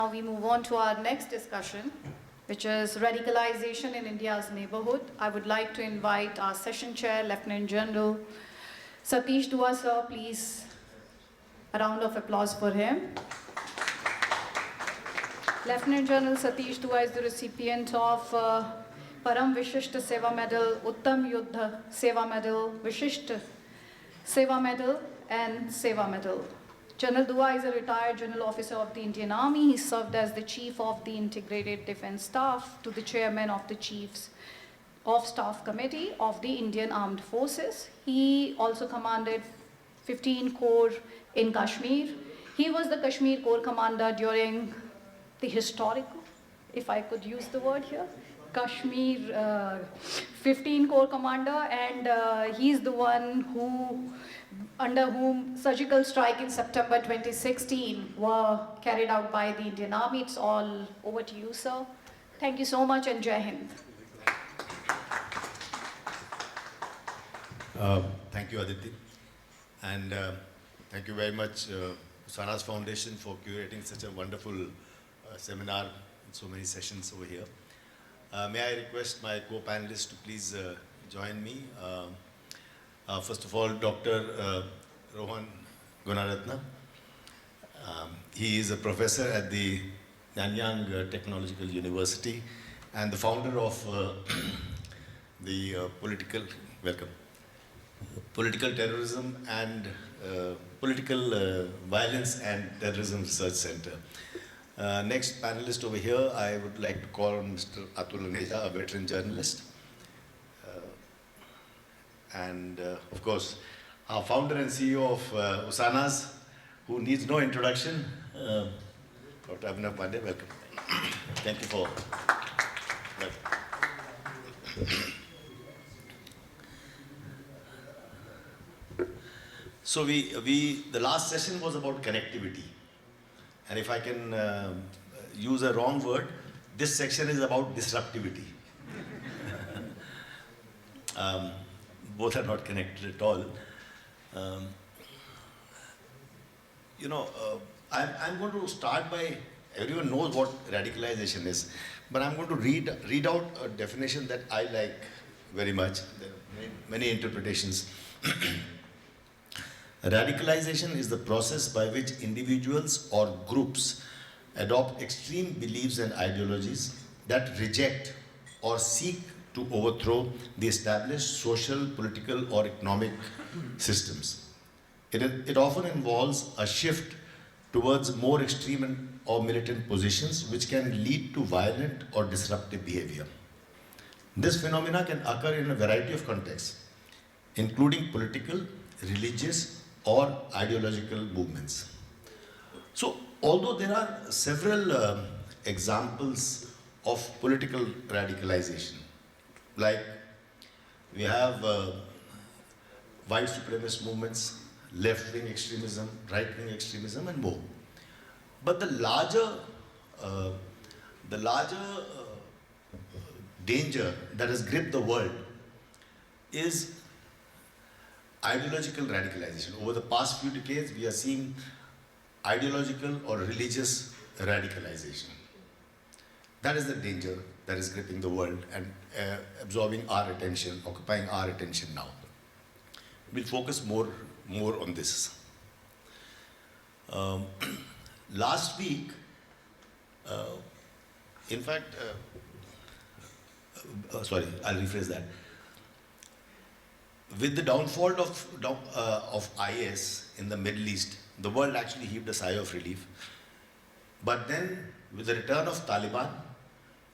Now we move on to our next discussion, which is radicalization in India's neighbourhood. I would like to invite our session chair, Lieutenant General Satish Dua, sir. Please, a round of applause for him. Lieutenant General Satish Dua is the recipient of Param Vishisht Seva Medal, Uttam Yuddha Seva Medal, Vishisht Seva Medal, and Seva Medal. General Dua is a retired general officer of the Indian Army. He served as the chief of the Integrated Defence Staff to the chairman of the Chiefs of Staff Committee of the Indian Armed Forces. He also commanded 15 Corps in Kashmir. He was the Kashmir Corps commander during the historical, if I could use the word here, Kashmir 15 Corps commander, and he's the one under whom surgical strike in September 2016 were carried out by the Indian Army. It's all over to you, sir. Thank you so much, and Jai Hind. Thank you, Aditi. And thank you very much, Usanas Foundation, for curating such a wonderful seminar and so many sessions over here. May I request my co-panelists to please join me. First of all, Dr. Rohan Gunaratna. He is a professor at the Nanyang Technological University and the founder of the Political Terrorism and Political Violence and Terrorism Research Center. Next panelist over here, I would like to call on Mr. Atul Aneja, a veteran journalist. And of course, our founder and CEO of Usanas, who needs no introduction, Dr. Abhinav Pandey, welcome. Thank you for welcome. So the last session was about connectivity. And if I can use a wrong word, this section is about disruptivity. Both are not connected at all. I'm going to start by, everyone knows what radicalization is, but I'm going to read out a definition that I like very much. There are many interpretations. Radicalization is the process by which individuals or groups adopt extreme beliefs and ideologies that reject or seek to overthrow the established social, political, or economic systems. It often involves a shift towards more extreme or militant positions, which can lead to violent or disruptive behavior. This phenomena can occur in a variety of contexts, including political, religious, or ideological movements. So, although there are several examples of political radicalization, like we have white supremacist movements, left-wing extremism, right-wing extremism, and more. But the larger danger that has gripped the world is ideological radicalization. Over the past few decades, we are seeing ideological or religious radicalization. That is the danger that is gripping the world and absorbing our attention, occupying our attention now. We'll focus more on this. Last week, in fact, sorry, I'll rephrase that. With the downfall of IS in the Middle East, the world actually heaved a sigh of relief. But then, with the return of Taliban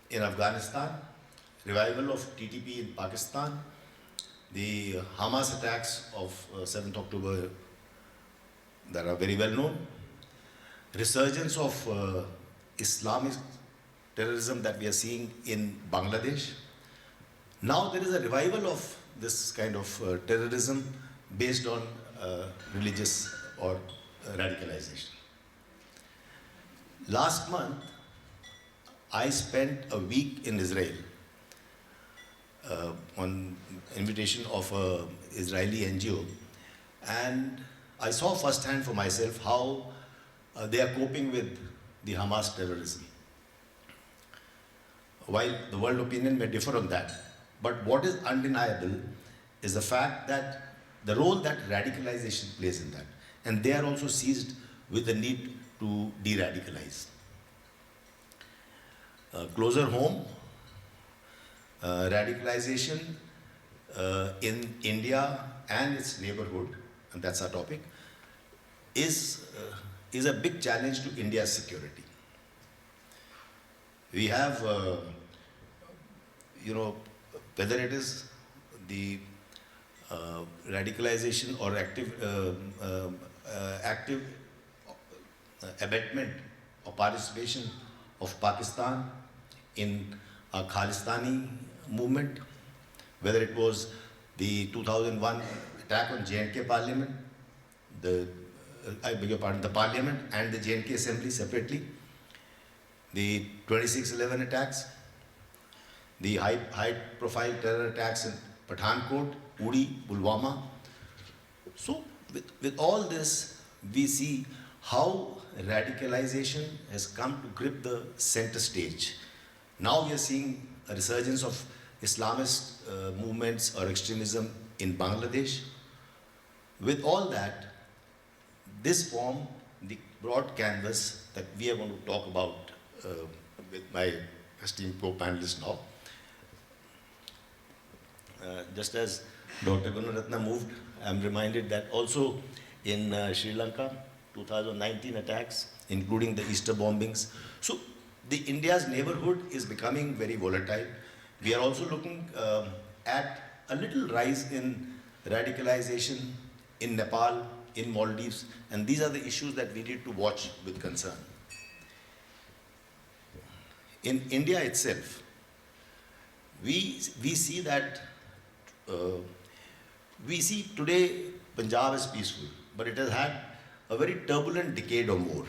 in Afghanistan, revival of TTP in Pakistan, the Hamas attacks of 7th October that are very well known, resurgence of Islamic terrorism that we are seeing in Bangladesh. Now there is a revival of this kind of terrorism based on religious or radicalization. Last month, I spent a week in Israel on invitation of an Israeli NGO, and I saw firsthand for myself how they are coping with the Hamas terrorism. While the world opinion may differ on that, but what is undeniable is the fact that the role that radicalization plays in that, and they are also seized with the need to de-radicalize. Closer home, radicalization in India and its neighbourhood, and that's our topic, is a big challenge to India's security. We have, whether it is the radicalization or active abetment or participation of Pakistan in a Khalistani movement, whether it was the 2001 attack on J&K Parliament, the Parliament and the J&K Assembly separately, the 26/11 attacks, the high-profile terror attacks in Pathankot, Uri, Pulwama. So, with all this, we see how radicalization has come to grip the center stage. Now we are seeing a resurgence of Islamist movements or extremism in Bangladesh. With all that, this forms the broad canvas that we are going to talk about with my esteemed co-panelists now. Just as Dr. Gunaratna moved, I am reminded that also in Sri Lanka, 2019 attacks, including the Easter bombings. So the India's neighborhood is becoming very volatile. We are also looking at a little rise in radicalization in Nepal, in Maldives, and these are the issues that we need to watch with concern. In India itself, we see that we see today Punjab is peaceful, but it has had a very turbulent decade or more.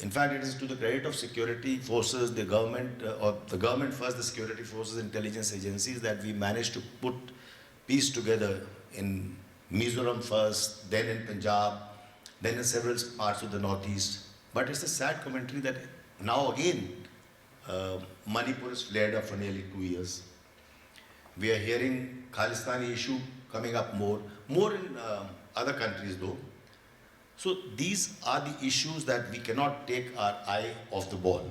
In fact, it is to the credit of security forces, the government, or the government first, the security forces, intelligence agencies, that we managed to put peace together in Mizoram first, then in Punjab, then in several parts of the northeast. But it's a sad commentary that now again, Manipur is flared up for nearly 2 years. We are hearing Khalistani issue coming up more in other countries though. So these are the issues that we cannot take our eye off the ball.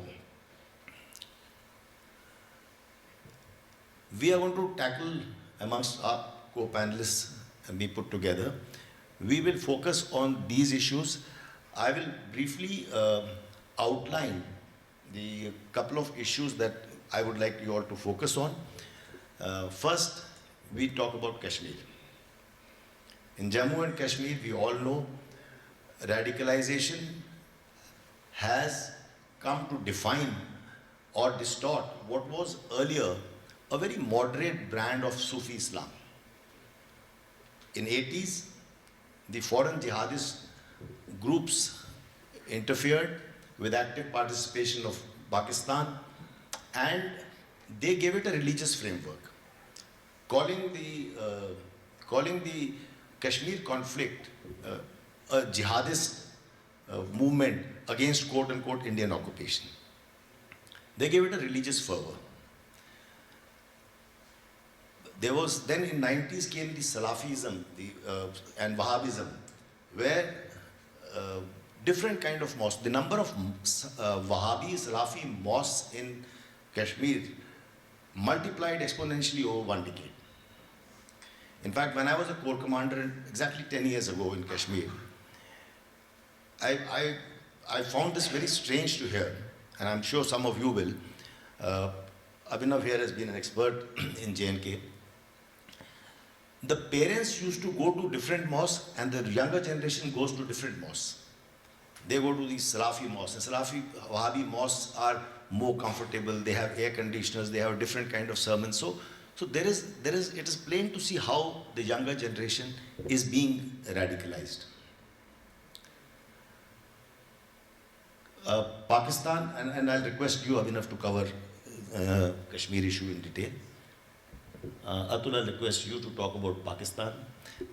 We are going to tackle amongst our co-panelists and we put together. We will focus on these issues. I will briefly outline the couple of issues that I would like you all to focus on. First, we talk about Kashmir. In Jammu and Kashmir, we all know radicalization has come to define or distort what was earlier a very moderate brand of Sufi Islam. In 80s, the foreign jihadist groups interfered with active participation of Pakistan, and they gave it a religious framework, calling the Kashmir conflict a jihadist movement against quote-unquote Indian occupation. They gave it a religious fervor. There was, then in 90s came the Salafism and Wahhabism, where different kind of mosques, the number of Wahhabi, Salafi mosques in Kashmir multiplied exponentially over 1 decade. In fact, when I was a corps commander exactly 10 years ago in Kashmir, I found this very strange to hear, and I'm sure some of you will. Abhinav here has been an expert in J&K. The parents used to go to different mosques and the younger generation goes to different mosques. They go to these Salafi mosques. The Salafi Wahhabi mosques are more comfortable, they have air conditioners, they have a different kind of sermons. So it is plain to see how the younger generation is being radicalized. Pakistan, and I'll request you, Abhinav, to cover Kashmir issue in detail. Atul, I'll request you to talk about Pakistan.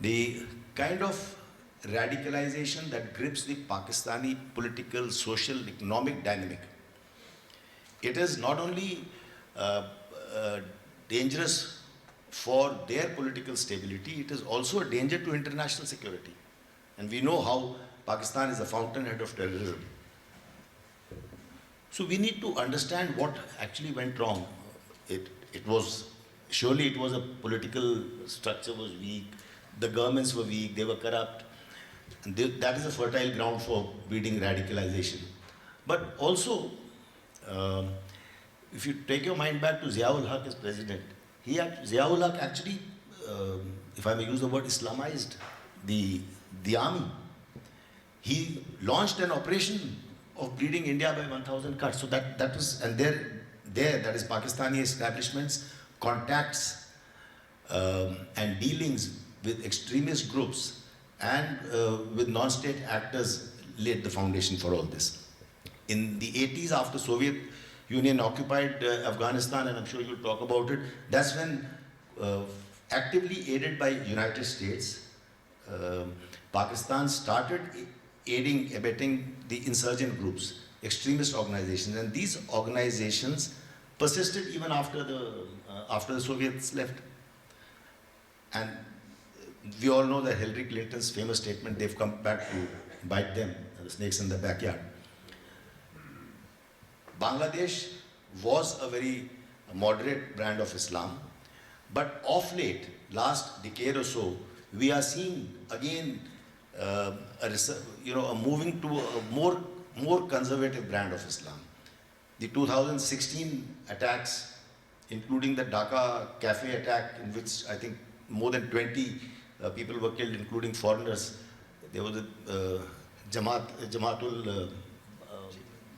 The kind of radicalization that grips the Pakistani political, social, economic dynamic. It is not only dangerous for their political stability, it is also a danger to international security. And we know how Pakistan is the fountainhead of terrorism. So we need to understand what actually went wrong. Surely it was a political structure was weak, the governments were weak, they were corrupt. And that is a fertile ground for breeding radicalization. But also, if you take your mind back to Ziaul Haq as president, Ziaul Haq actually, if I may use the word, Islamized the army. He launched an operation of bleeding India by 1,000 cuts. So that was, and there, that is Pakistani establishments, contacts and dealings with extremist groups and with non-state actors laid the foundation for all this. In the 80s, after Soviet Union occupied Afghanistan, and I'm sure you'll talk about it, that's when, actively aided by United States, Pakistan started aiding, abetting the insurgent groups, extremist organizations, and these organizations persisted even after the Soviets left. And we all know that Hillary Clinton's famous statement, they've come back to bite them, the snakes in the backyard. Bangladesh was a very moderate brand of Islam, but of late, last decade or so, we are seeing again a moving to a more conservative brand of Islam. The 2016 attacks, including the Dhaka cafe attack, in which I think more than 20 people were killed, including foreigners. There was a Jamaatul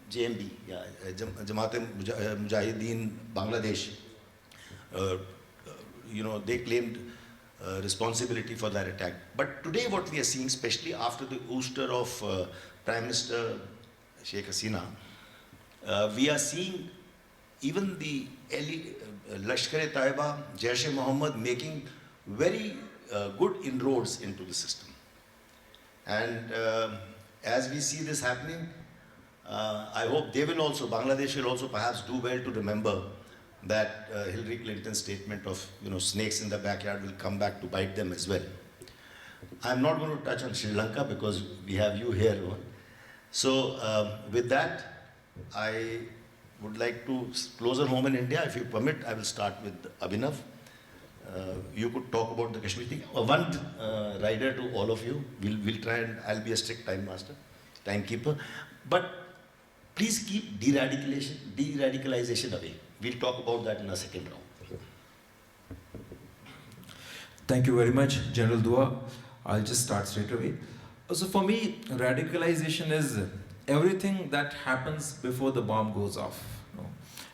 JMB, Mujahideen Bangladesh. They claimed responsibility for that attack. But today what we are seeing, especially after the ouster of Prime Minister Sheikh Hasina, we are seeing even the Lashkar-e-Taiba, Jaish-e-Mohammed making very good inroads into the system. And as we see this happening, I hope they will also, Bangladesh will also perhaps do well to remember that Hillary Clinton's statement of snakes in the backyard will come back to bite them as well. I'm not going to touch on Sri Lanka because we have you here, Rohan. So with that, I would like to closer home in India. If you permit, I will start with Abhinav. You could talk about the Kashmir thing. One rider to all of you. We'll try, and I'll be a strict time master, timekeeper. But please keep de-radicalization away. We'll talk about that in a second round. Thank you very much, General Dua. I'll just start straight away. So for me, radicalization is everything that happens before the bomb goes off.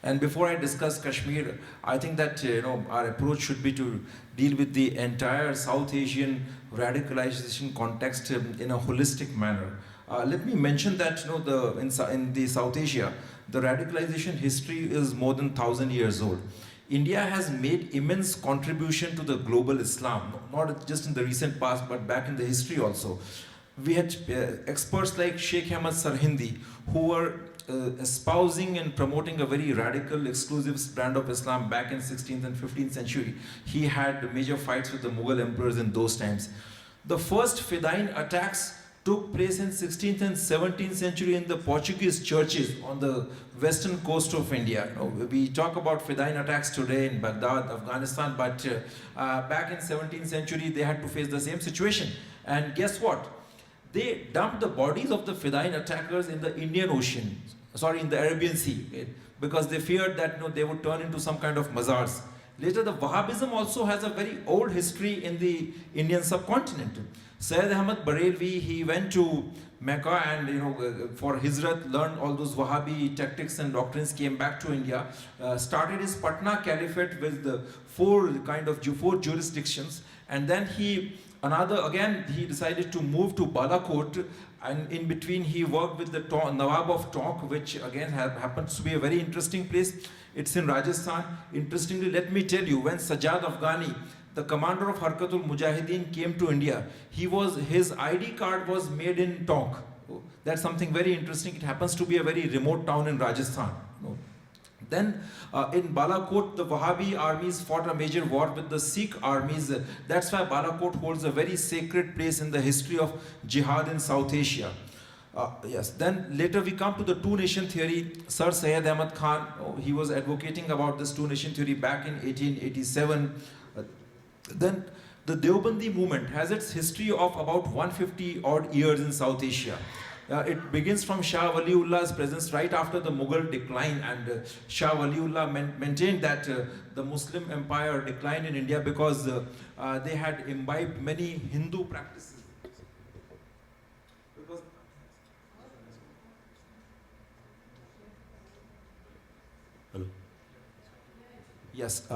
And before I discuss Kashmir, I think that our approach should be to deal with the entire South Asian radicalization context in a holistic manner. Let me mention that in the South Asia, the radicalization history is more than 1,000 years old. India has made immense contribution to the global Islam, not just in the recent past, but back in the history also. We had experts like Sheikh Ahmad Sarhindi, who were espousing and promoting a very radical, exclusive brand of Islam back in 16th and 15th century. He had major fights with the Mughal emperors in those times. The first Fedayeen attacks took place in 16th and 17th century in the Portuguese churches on the western coast of India. We talk about Fedayeen attacks today in Baghdad, Afghanistan, but back in 17th century they had to face the same situation. And guess what? They dumped the bodies of the Fedayeen attackers in the Indian Ocean, in the Arabian Sea, because they feared that they would turn into some kind of mazars. Later, the Wahhabism also has a very old history in the Indian subcontinent. Sayyid Ahmad Barelvi, he went to Mecca and for Hijrat, learned all those Wahhabi tactics and doctrines, came back to India, started his Patna Caliphate with the four jurisdictions, and then he decided to move to Balakot, and in between he worked with the Nawab of Tonk, which again happens to be a very interesting place. It's in Rajasthan. Interestingly, let me tell you, when Sajjad Afghani, the commander of Harkatul Mujahideen came to India, his ID card was made in Tonk. That's something very interesting. It happens to be a very remote town in Rajasthan. Then in Balakot, the Wahhabi armies fought a major war with the Sikh armies. That's why Balakot holds a very sacred place in the history of jihad in South Asia. Yes. Then later we come to the two-nation theory. Sir Syed Ahmad Khan, he was advocating about this two-nation theory back in 1887. Then the Deobandi movement has its history of about 150 odd years in South Asia. It begins from Shah Waliullah's presence right after the Mughal decline, and Shah Waliullah maintained that the Muslim empire declined in India because they had imbibed many Hindu practices. Hello. Yes,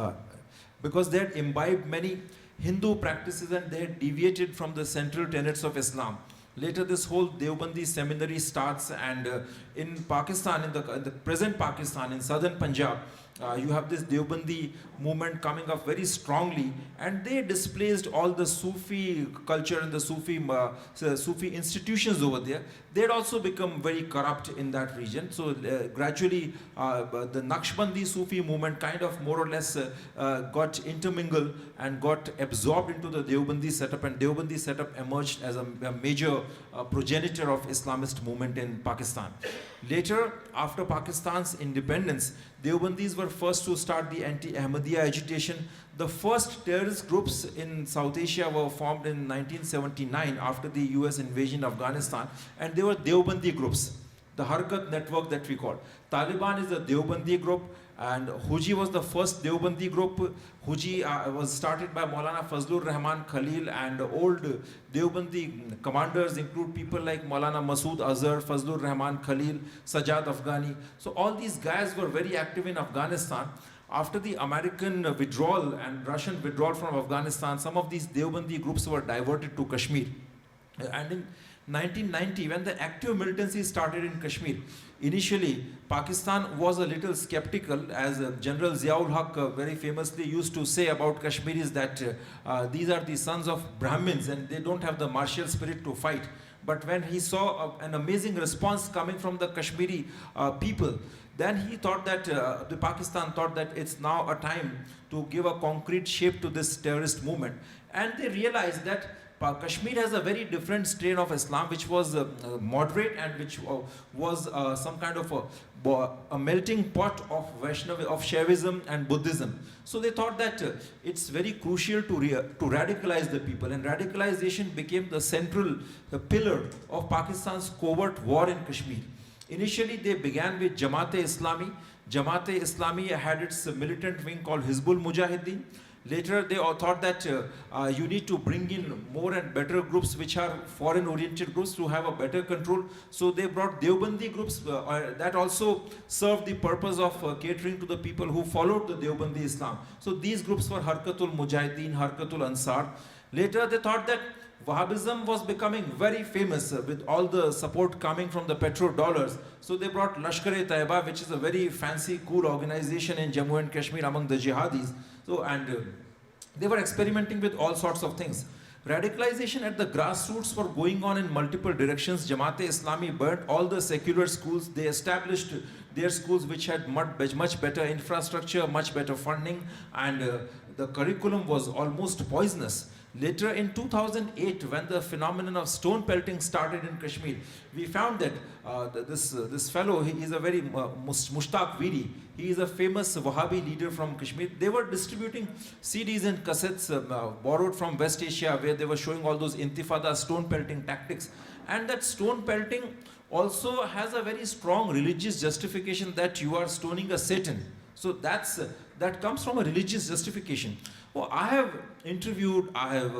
because they had imbibed many Hindu practices and they had deviated from the central tenets of Islam. Later this whole Deobandi seminary starts, and in Pakistan, in the present Pakistan, in southern Punjab, you have this Deobandi movement coming up very strongly, and they displaced all the Sufi culture and the Sufi institutions over there. They had also become very corrupt in that region. So gradually the Naqshbandi Sufi movement kind of more or less got intermingled and got absorbed into the Deobandi setup, and Deobandi setup emerged as a major progenitor of Islamist movement in Pakistan. Later, after Pakistan's independence, Deobandis were first to start the anti-Ahmadiyya agitation. The first terrorist groups in South Asia were formed in 1979 after the US invasion of Afghanistan, and they were Deobandi groups. The Harkat network that we call. Taliban is a Deobandi group, and Huji was the first Deobandi group. Huji was started by Maulana Fazlur Rahman Khalil, and old Deobandi commanders include people like Maulana Masood Azhar, Fazlur Rahman Khalil, Sajjad Afghani. So all these guys were very active in Afghanistan. After the American withdrawal and Russian withdrawal from Afghanistan, some of these Deobandi groups were diverted to Kashmir. And in 1990, when the active militancy started in Kashmir, initially Pakistan was a little skeptical, as General Ziaul Haq very famously used to say about Kashmiris that these are the sons of Brahmins and they don't have the martial spirit to fight. But when he saw an amazing response coming from the Kashmiri people, then he thought that, the Pakistan thought that it's now a time to give a concrete shape to this terrorist movement. And they realized that Kashmir has a very different strain of Islam, which was moderate and which was some kind of a melting pot of Shaivism and Buddhism. So they thought that it's very crucial to radicalize the people, and radicalization became the central pillar of Pakistan's covert war in Kashmir. Initially, they began with Jamaat-e-Islami. Jamaat-e-Islami had its militant wing called Hizbul Mujahideen. Later, they all thought that you need to bring in more and better groups which are foreign-oriented groups to have a better control. So they brought Deobandi groups that also served the purpose of catering to the people who followed the Deobandi Islam. So these groups were Harkatul Mujahideen, Harkatul Ansar. Later, they thought that Wahhabism was becoming very famous with all the support coming from the petrodollars. So they brought Lashkar-e-Taiba, which is a very fancy, cool organization in Jammu and Kashmir among the jihadis. So, and they were experimenting with all sorts of things. Radicalization at the grassroots were going on in multiple directions. Jamaat-e-Islami burnt all the secular schools. They established their schools which had much better infrastructure, much better funding, and the curriculum was almost poisonous. Later in 2008, when the phenomenon of stone pelting started in Kashmir, we found that this fellow, he is a very Mushtaq Viri. He is a famous Wahhabi leader from Kashmir. They were distributing CDs and cassettes borrowed from West Asia, where they were showing all those intifada stone pelting tactics. And that stone pelting also has a very strong religious justification that you are stoning a Satan. So that comes from a religious justification. Well, I have interviewed, I have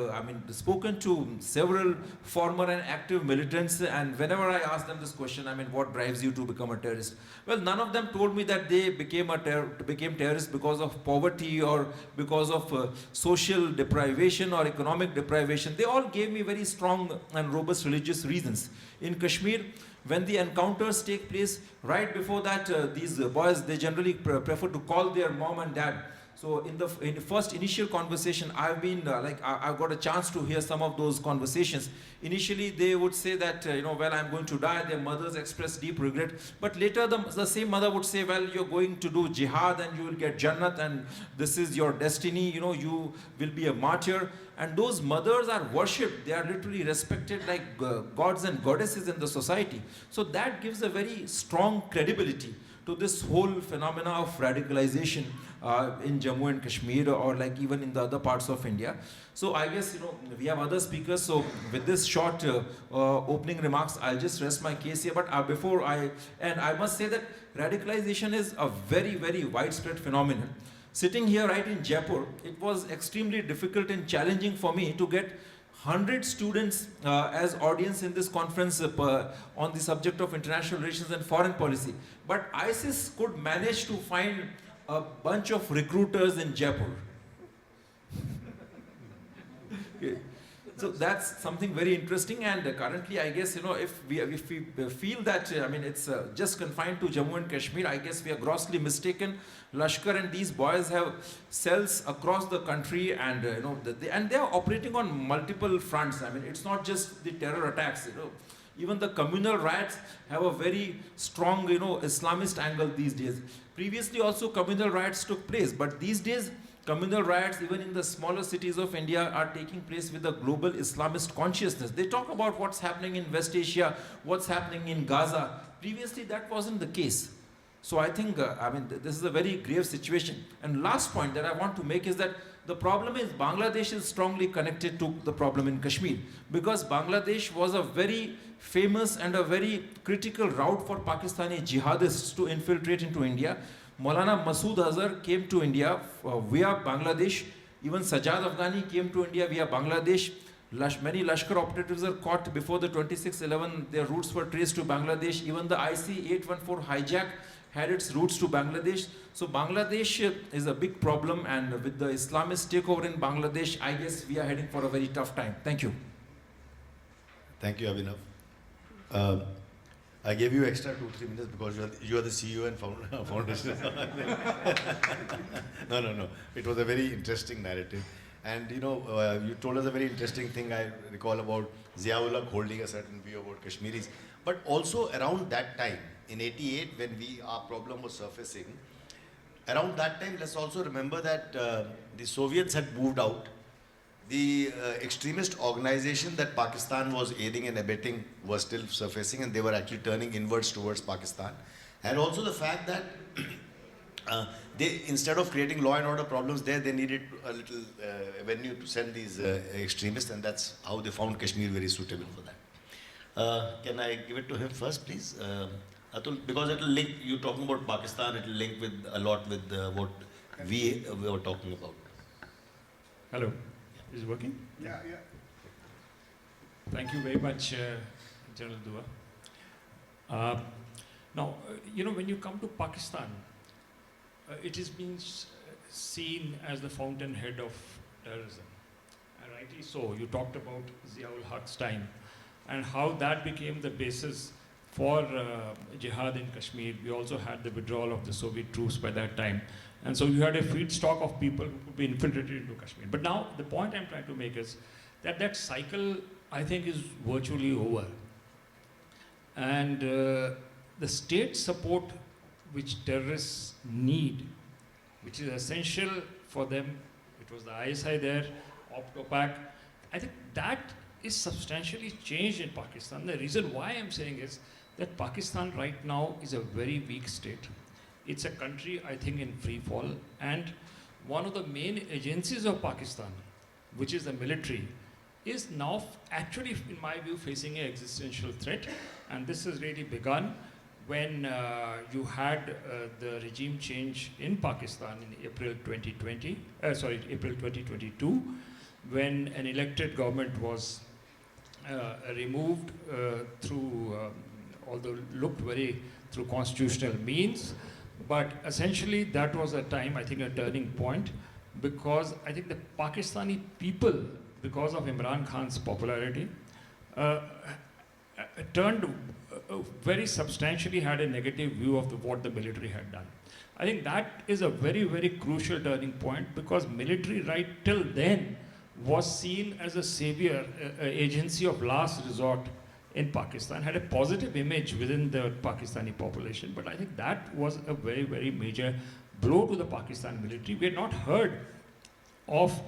spoken to several former and active militants, and whenever I ask them this question, what drives you to become a terrorist? Well, none of them told me that they became terrorists because of poverty or because of social deprivation or economic deprivation. They all gave me very strong and robust religious reasons. In Kashmir, when the encounters take place, right before that, these boys, they generally prefer to call their mom and dad. So in the first initial conversation, I've been I've got a chance to hear some of those conversations. Initially, they would say that well, I'm going to die. Their mothers express deep regret. But later, the same mother would say, well, you're going to do jihad and you will get Jannat, and this is your destiny. You will be a martyr. And those mothers are worshipped. They are literally respected like gods and goddesses in the society. So that gives a very strong credibility to this whole phenomena of radicalization in Jammu and Kashmir, or like even in the other parts of India. So I guess we have other speakers. So with this short opening remarks, I'll just rest my case here. But I must say that radicalization is a very, very widespread phenomenon. Sitting here right in Jaipur, it was extremely difficult and challenging for me to get 100 students as audience in this conference on the subject of international relations and foreign policy. But ISIS could manage to find a bunch of recruiters in Jaipur. So that's something very interesting, and currently I guess if we feel that it's just confined to Jammu and Kashmir, I guess we are grossly mistaken. Lashkar and these boys have cells across the country, and they are operating on multiple fronts. It's not just the terror attacks. Even the communal riots have a very strong Islamist angle these days. Previously also communal riots took place, but these days communal riots, even in the smaller cities of India, are taking place with a global Islamist consciousness. They talk about what's happening in West Asia, what's happening in Gaza. Previously, that wasn't the case. So I think, this is a very grave situation. And last point that I want to make is that the problem is Bangladesh is strongly connected to the problem in Kashmir, because Bangladesh was a very famous and a very critical route for Pakistani jihadists to infiltrate into India. Maulana Masood Azhar came to India via Bangladesh. Even Sajjad Afghani came to India via Bangladesh. Many Lashkar operatives are caught before the 26/11. Their routes were traced to Bangladesh. Even the IC-814 hijack had its roots to Bangladesh. So Bangladesh is a big problem, and with the Islamist takeover in Bangladesh, I guess we are heading for a very tough time. Thank you. Thank you, Abhinav. I gave you extra 2-3 minutes because you are the CEO and foundation. No. It was a very interesting narrative. And you told us a very interesting thing I recall about Ziaul Haq holding a certain view about Kashmiris. But also around that time, in 88, when our problem was surfacing, around that time, let's also remember that the Soviets had moved out. The extremist organization that Pakistan was aiding and abetting was still surfacing, and they were actually turning inwards towards Pakistan. And also the fact that they, instead of creating law and order problems there, they needed a little venue to send these extremists, and that's how they found Kashmir very suitable for that. Can I give it to him first, please? Atul, because it will link, you talking about Pakistan, it will link with a lot with what we were talking about. Hello. Is it working? Yeah. Thank you very much, General Dua. Now, when you come to Pakistan, it has been seen as the fountainhead of terrorism. And rightly so. You talked about Ziaul Haq's time and how that became the basis for jihad in Kashmir. We also had the withdrawal of the Soviet troops by that time. And so you had a feedstock of people who could be infiltrated into Kashmir. But now the point I'm trying to make is that cycle, I think, is virtually over. And the state support which terrorists need, which is essential for them, it was the ISI there, OPTOPAC, I think that is substantially changed in Pakistan. The reason why I'm saying is that Pakistan right now is a very weak state. It's a country, I think, in free fall, and one of the main agencies of Pakistan, which is the military, is now actually, in my view, facing an existential threat. And this has really begun when you had the regime change in Pakistan in April 2022, when an elected government was removed through, although looked very through constitutional means. But essentially, that was a time, I think, a turning point, because I think the Pakistani people, because of Imran Khan's popularity, turned very substantially had a negative view of what the military had done. I think that is a very, very crucial turning point, because military right till then was seen as a savior, agency of last resort in Pakistan, had a positive image within the Pakistani population. But I think that was a very, very major blow to the Pakistan military. We had not heard of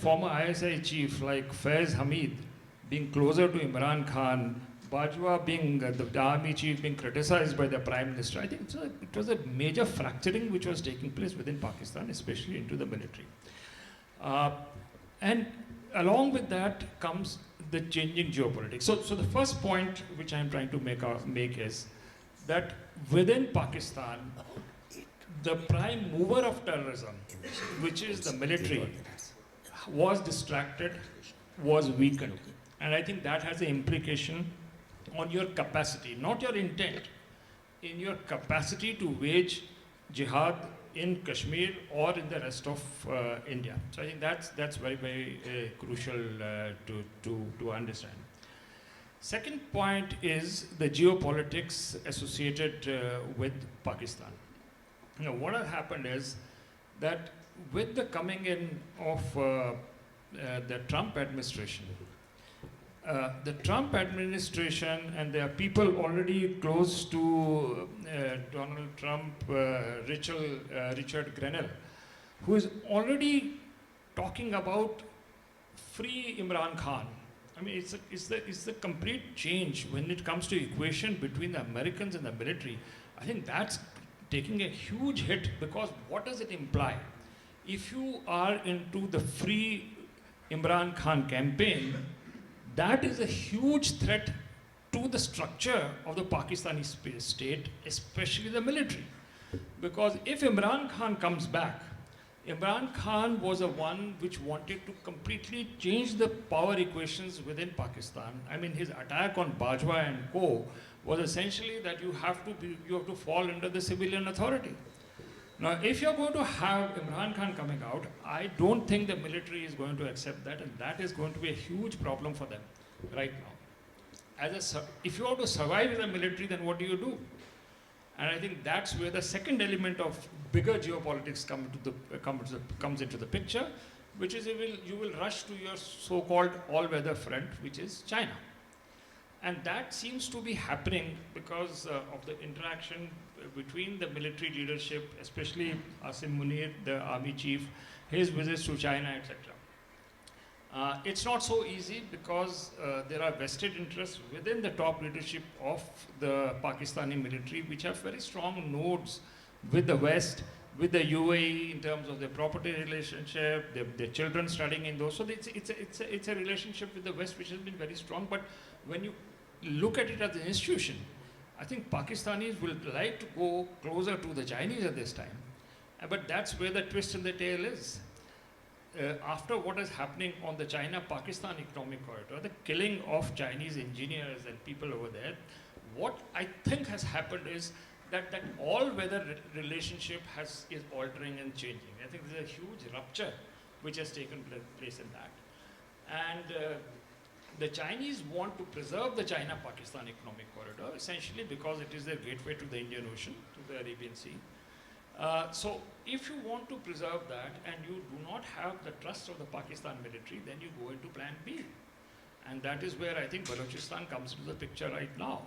former ISI chief like Faiz Hamid being closer to Imran Khan, Bajwa being the army chief being criticized by the prime minister. I think it was a major fracturing which was taking place within Pakistan, especially into the military. And along with that comes the changing geopolitics. So the first point which I'm trying to make is that within Pakistan, the prime mover of terrorism, which is the military, was distracted, was weakened. And I think that has an implication on your capacity, not your intent, in your capacity to wage jihad in Kashmir or in the rest of India. So I think that's very, very crucial to understand. Second point is the geopolitics associated with Pakistan. You know, what has happened is that with the coming in of the Trump administration, and there are people already close to Donald Trump, Richard Grenell, who is already talking about free Imran Khan. I mean, it's the complete change when it comes to equation between the Americans and the military. I think that's taking a huge hit, because what does it imply? If you are into the free Imran Khan campaign, that is a huge threat to the structure of the Pakistani state, especially the military. Because if Imran Khan comes back, Imran Khan was the one which wanted to completely change the power equations within Pakistan. I mean, his attack on Bajwa and co. was essentially that you have to fall under the civilian authority. Now, if you're going to have Imran Khan coming out, I don't think the military is going to accept that, and that is going to be a huge problem for them right now. If you want to survive in the military, then what do you do? And I think that's where the second element of bigger geopolitics comes into the picture, which is you will rush to your so-called all-weather friend, which is China. And that seems to be happening because of the interaction between the military leadership, especially Asim Munir, the army chief, his visits to China, etc. It's not so easy because there are vested interests within the top leadership of the Pakistani military, which have very strong nodes with the West, with the UAE in terms of their property relationship, their children studying in those. So it's a relationship with the West which has been very strong. But when you look at it as an institution, I think Pakistanis will like to go closer to the Chinese at this time. But that's where the twist in the tail is. After what is happening on the China-Pakistan economic corridor, the killing of Chinese engineers and people over there, what I think has happened is that all-weather relationship is altering and changing. I think there's a huge rupture which has taken place in that. And the Chinese want to preserve the China-Pakistan economic corridor, essentially because it is their gateway to the Indian Ocean, to the Arabian Sea. So if you want to preserve that and you do not have the trust of the Pakistan military, then you go into plan B. And that is where I think Balochistan comes into the picture right now.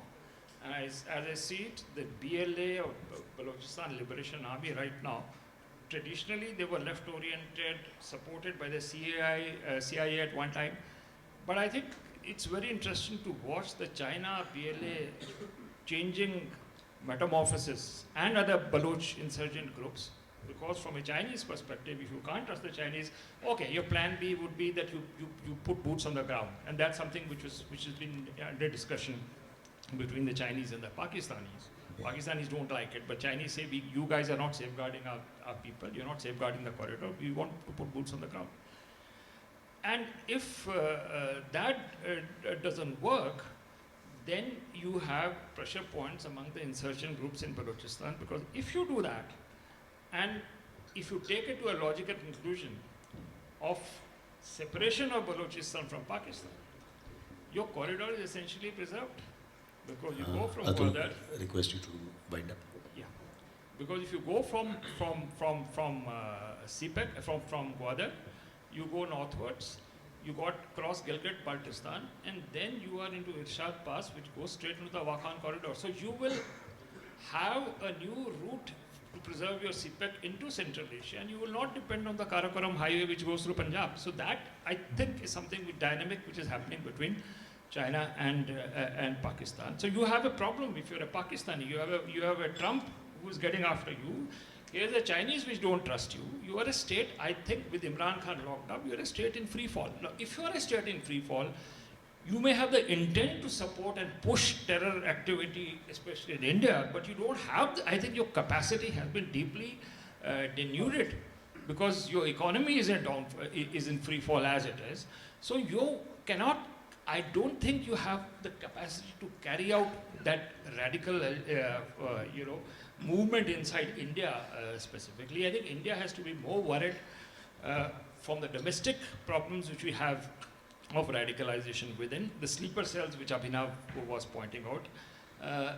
And as I see it, the BLA, or Balochistan Liberation Army right now, traditionally they were left-oriented, supported by the CIA at one time. But I think it's very interesting to watch the China BLA changing metamorphosis and other Baloch insurgent groups, because from a Chinese perspective, if you can't trust the Chinese, okay, your plan B would be that you put boots on the ground, and that's something which has been under discussion between the Chinese and the Pakistanis. Pakistanis don't like it, but Chinese say, you guys are not safeguarding our people, you're not safeguarding the corridor, we want to put boots on the ground. And if that doesn't work, then you have pressure points among the insurgent groups in Balochistan, because if you do that, and if you take it to a logical conclusion of separation of Balochistan from Pakistan, your corridor is essentially preserved. Because you go from Atul, Gwadar, request you to wind up. yeah, because if you go from CPEC, from Gwadar, you go northwards, you got cross Gilgit-Baltistan, and then you are into Irshad Pass, which goes straight into the Wakhan corridor. So you will have a new route to preserve your CPEC into Central Asia, and you will not depend on the Karakoram highway which goes through Punjab. So that, I think, is something dynamic which is happening between China and Pakistan. So you have a problem if you're a Pakistani. You have a Trump who is getting after you. Here's the Chinese which don't trust you. You are a state, I think, with Imran Khan locked up, you're a state in free fall. Now, if you're a state in free fall, you may have the intent to support and push terror activity, especially in India, but you don't have, I think your capacity has been deeply denuded because your economy is in free fall as it is. So you cannot, I don't think you have the capacity to carry out that radical, movement inside India specifically. I think India has to be more worried from the domestic problems which we have of radicalization within, the sleeper cells which Abhinav was pointing out.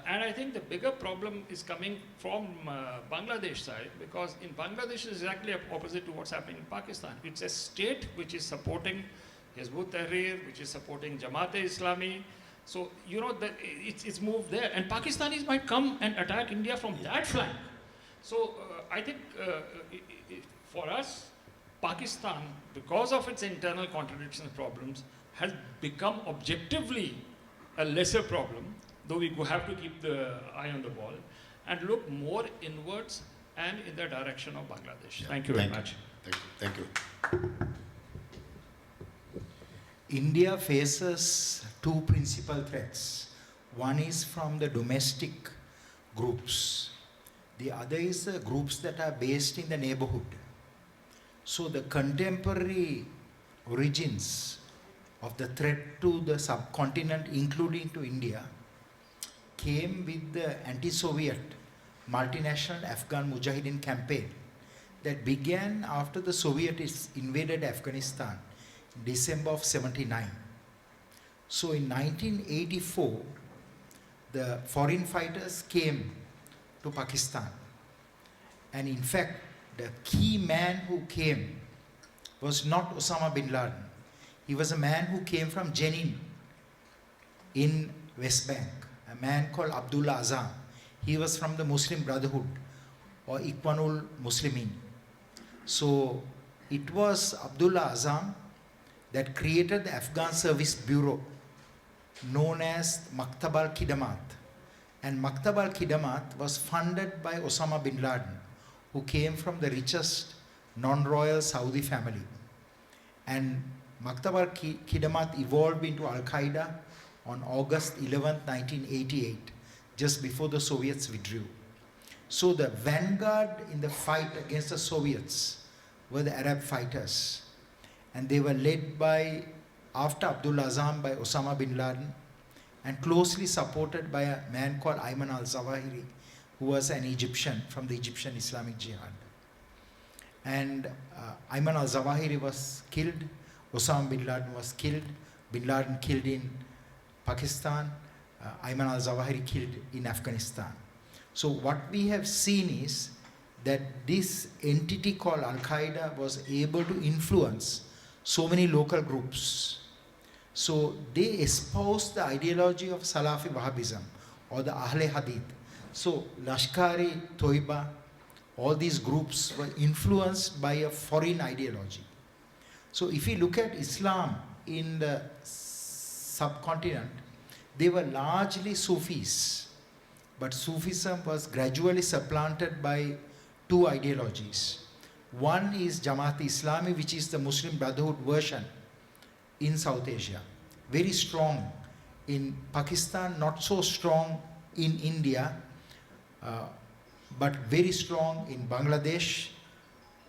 And I think the bigger problem is coming from Bangladesh side, because in Bangladesh is exactly opposite to what's happening in Pakistan. It's a state which is supporting Hazb-ut-Tahrir, which is supporting Jamaat-e-Islami. So, you know, it's moved there. And Pakistanis might come and attack India from that flank. So, I think for us, Pakistan, because of its internal contradictions problems, has become objectively a lesser problem, though we have to keep the eye on the ball, and look more inwards and in the direction of Bangladesh. Yeah. Thank you very much. Thank you. India faces two principal threats. One is from the domestic groups. The other is the groups that are based in the neighbourhood. So the contemporary origins of the threat to the subcontinent, including to India, came with the anti-Soviet multinational Afghan Mujahideen campaign that began after the Soviets invaded Afghanistan in December of '79. So in 1984, the foreign fighters came to Pakistan. And in fact, the key man who came was not Osama bin Laden. He was a man who came from Jenin in West Bank, a man called Abdullah Azam. He was from the Muslim Brotherhood or Ikhwanul Muslimin. So it was Abdullah Azam that created the Afghan Service Bureau known as Maktab al-Khidamat. And Maktab al-Khidamat was funded by Osama bin Laden, who came from the richest non-royal Saudi family. And Maktab al-Khidamat evolved into Al-Qaeda on August 11, 1988, just before the Soviets withdrew. So the vanguard in the fight against the Soviets were the Arab fighters. And they were led by, after Abdullah Azam, by Osama bin Laden, and closely supported by a man called Ayman al-Zawahiri, who was an Egyptian from the Egyptian Islamic Jihad. And Ayman al-Zawahiri was killed, Osama bin Laden was killed, bin Laden killed in Pakistan, Ayman al-Zawahiri killed in Afghanistan. So what we have seen is that this entity called Al-Qaeda was able to influence so many local groups. So they espoused the ideology of Salafi Wahhabism or the Ahle Hadith. So Lashkari, Toiba, all these groups were influenced by a foreign ideology. So if you look at Islam in the subcontinent, they were largely Sufis, but Sufism was gradually supplanted by two ideologies. One is Jamaat-e-Islami, which is the Muslim Brotherhood version in South Asia. Very strong in Pakistan, not so strong in India, but very strong in Bangladesh,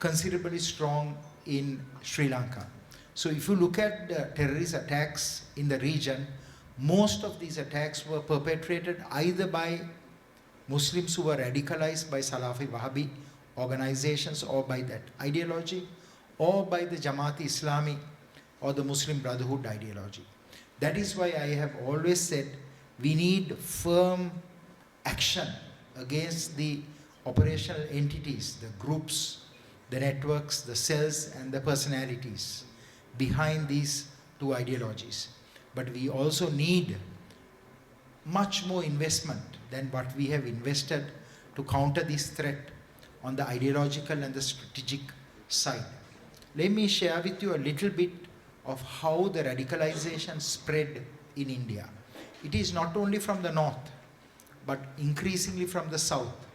considerably strong in Sri Lanka. So if you look at the terrorist attacks in the region, most of these attacks were perpetrated either by Muslims who were radicalized by Salafi Wahhabi organizations or by that ideology, or by the Jamaat-e-Islami or the Muslim Brotherhood ideology. That is why I have always said We need firm action against the operational entities, the groups, the networks, the cells, and the personalities behind these two ideologies. But we also need much more investment than what we have invested to counter this threat on the ideological and the strategic side. Let me share with you a little bit of how the radicalization spread in India. It is not only from the north, but increasingly from the south,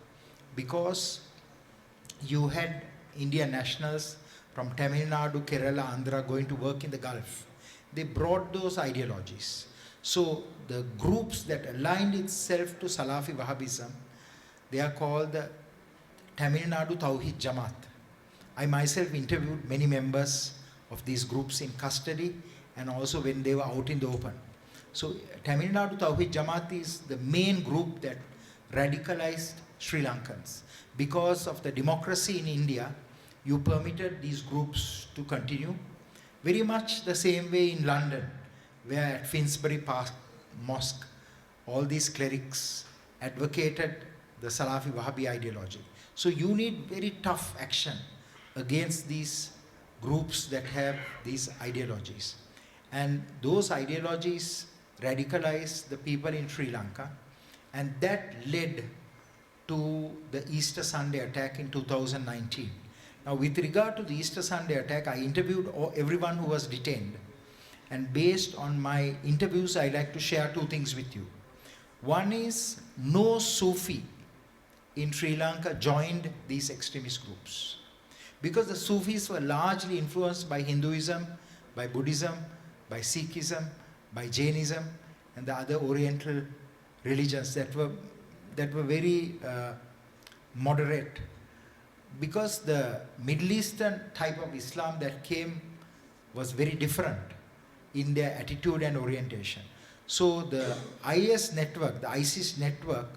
because you had Indian nationals from Tamil Nadu, Kerala, Andhra going to work in the Gulf. They brought those ideologies. So the groups that aligned itself to Salafi Wahhabism, they are called the Tamil Nadu Tawhid Jamaat. I myself interviewed many members of these groups in custody and also when they were out in the open. So Tamil Nadu Tawhid Jamaat is the main group that radicalized Sri Lankans. Because of the democracy in India, you permitted these groups to continue. Very much the same way in London, where at Finsbury Park Mosque, all these clerics advocated the Salafi Wahhabi ideology. So you need very tough action against these groups that have these ideologies. And those ideologies radicalized the people in Sri Lanka, and that led to the Easter Sunday attack in 2019. Now, with regard to the Easter Sunday attack, I interviewed everyone who was detained. And based on my interviews, I like to share two things with you. One is, no Sufi in Sri Lanka joined these extremist groups, because the Sufis were largely influenced by Hinduism, by Buddhism, by Sikhism, by Jainism, and the other Oriental religions that were very moderate. Because the Middle Eastern type of Islam that came was very different in their attitude and orientation. So the IS network, the ISIS network,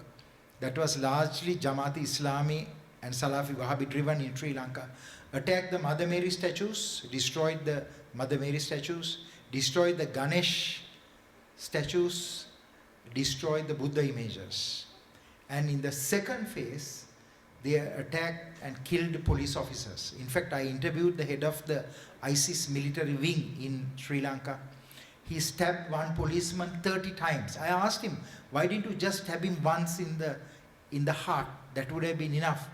that was largely Jamaat-e-Islami and Salafi Wahhabi driven in Sri Lanka, attacked the Mother Mary statues, destroyed the Mother Mary statues, destroyed the Ganesh statues, destroyed the Buddha images. And in the second phase, they attacked and killed police officers. In fact, I interviewed the head of the ISIS military wing in Sri Lanka. He stabbed one policeman 30 times. I asked him, why didn't you just stab him once in the heart? That would have been enough.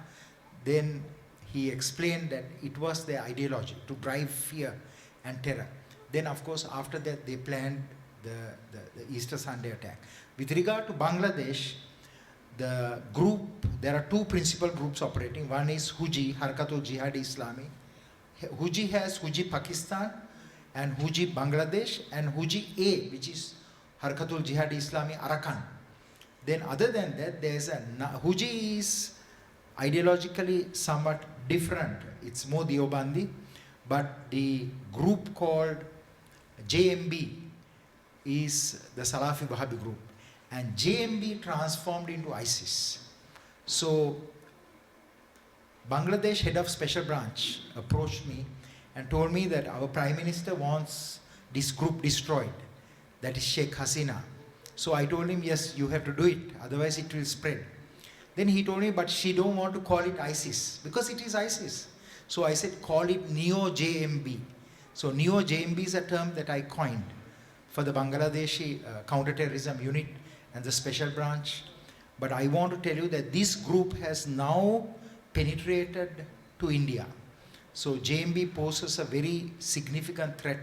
Then he explained that it was their ideology to drive fear and terror. Then, of course, after that, they planned the Easter Sunday attack. With regard to Bangladesh, the group, there are two principal groups operating. One is Huji, Harkatul-Jihad-e-Islami. Huji has Huji Pakistan and Huji Bangladesh, and Huji A, which is Harkatul-Jihad-e-Islami Arakan. Then other than that, there's Huji is ideologically somewhat different. It's more Deobandi, but the group called JMB is the Salafi Wahhabi group. And JMB transformed into ISIS. So Bangladesh head of special branch approached me and told me that our Prime Minister wants this group destroyed. That is Sheikh Hasina. So I told him, yes, you have to do it, otherwise it will spread. Then he told me, but she don't want to call it ISIS, because it is ISIS. So I said, call it Neo-JMB. So Neo-JMB is a term that I coined for the Bangladeshi counter-terrorism unit and the special branch. But I want to tell you that this group has now penetrated to India. So JMB poses a very significant threat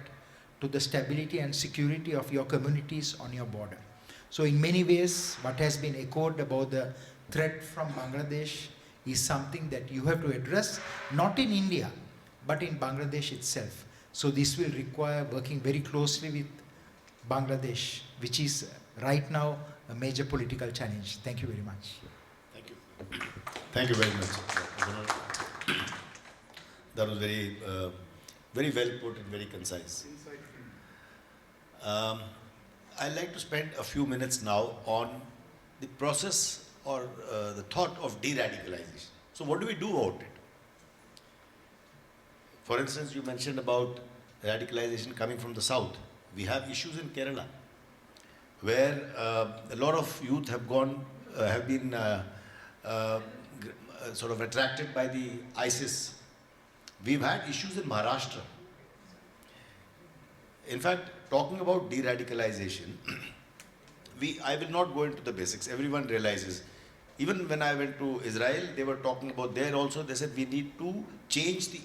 to the stability and security of your communities on your border. So in many ways, what has been echoed about the threat from Bangladesh is something that you have to address, not in India, but in Bangladesh itself. So this will require working very closely with Bangladesh, which is right now a major political challenge. Thank you very much. Thank you. Thank you very much. That was very, very well put and very concise. I'd like to spend a few minutes now on the process or the thought of de-radicalization. So what do we do about it? For instance, you mentioned about radicalization coming from the south. We have issues in Kerala. where a lot of youth have been sort of attracted by the ISIS. We've had issues in Maharashtra. In fact, talking about de-radicalization, I will not go into the basics. Everyone realizes. Even when I went to Israel, they were talking about there also, they said we need to change the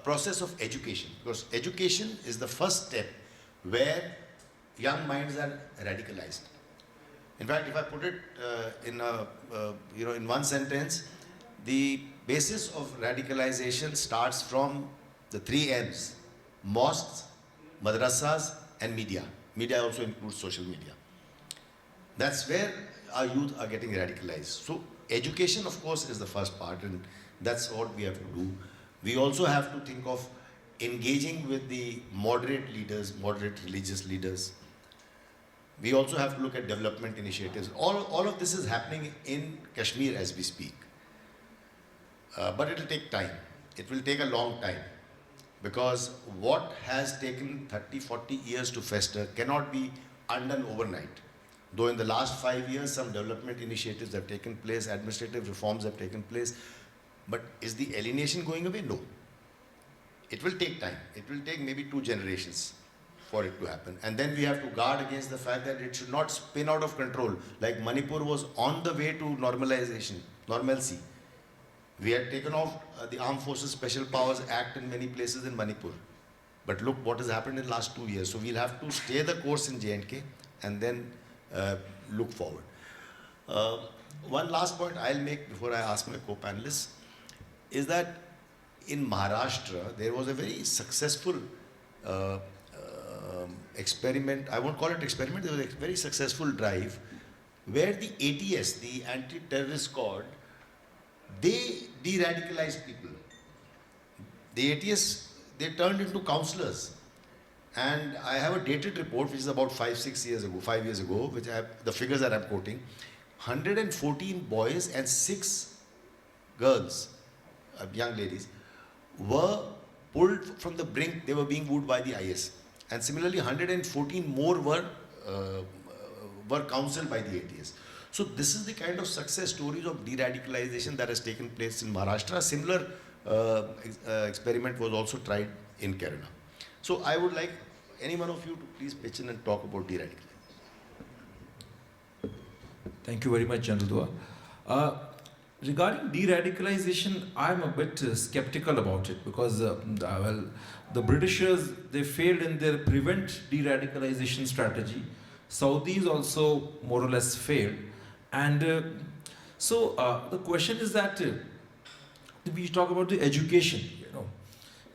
process of education, because education is the first step where young minds are radicalized. In fact, if I put it in one sentence, the basis of radicalization starts from the 3 M's: mosques, madrasas, and media. Media also includes social media. That's where our youth are getting radicalized. So education, of course, is the first part, and that's what we have to do. We also have to think of engaging with the moderate leaders, moderate religious leaders. We also have to look at development initiatives. All of this is happening in Kashmir as we speak. But it will take time. It will take a long time, because what has taken 30, 40 years to fester cannot be undone overnight. Though in the last 5 years, some development initiatives have taken place, administrative reforms have taken place. But is the alienation going away? No. It will take time. It will take maybe 2 generations for it to happen. And then we have to guard against the fact that it should not spin out of control. Like Manipur was on the way to normalization, normalcy. We had taken off the Armed Forces Special Powers Act in many places in Manipur. But look what has happened in the last 2 years. So we'll have to stay the course in J&K and then look forward. One last point I'll make before I ask my co-panelists is that in Maharashtra, there was a very successful experiment. I won't call it experiment. There was a very successful drive where the ATS, the Anti-Terrorist Squad, they de-radicalized people. The ATS, they turned into counselors. And I have a dated report, which is about 5 years ago, which I have, the figures that I'm quoting. 114 boys and 6 girls, young ladies, were pulled from the brink. They were being wooed by the IS. And similarly, 114 more were counseled by the ATS. So this is the kind of success stories of de-radicalization that has taken place in Maharashtra. A similar experiment was also tried in Kerala. So I would like any one of you to please pitch in and talk about de-radicalization. Thank you very much, General Dua. Regarding de-radicalization, I'm a bit skeptical about it, because the Britishers, they failed in their prevent de-radicalization strategy. Saudis also more or less failed. And so the question is that we talk about the education,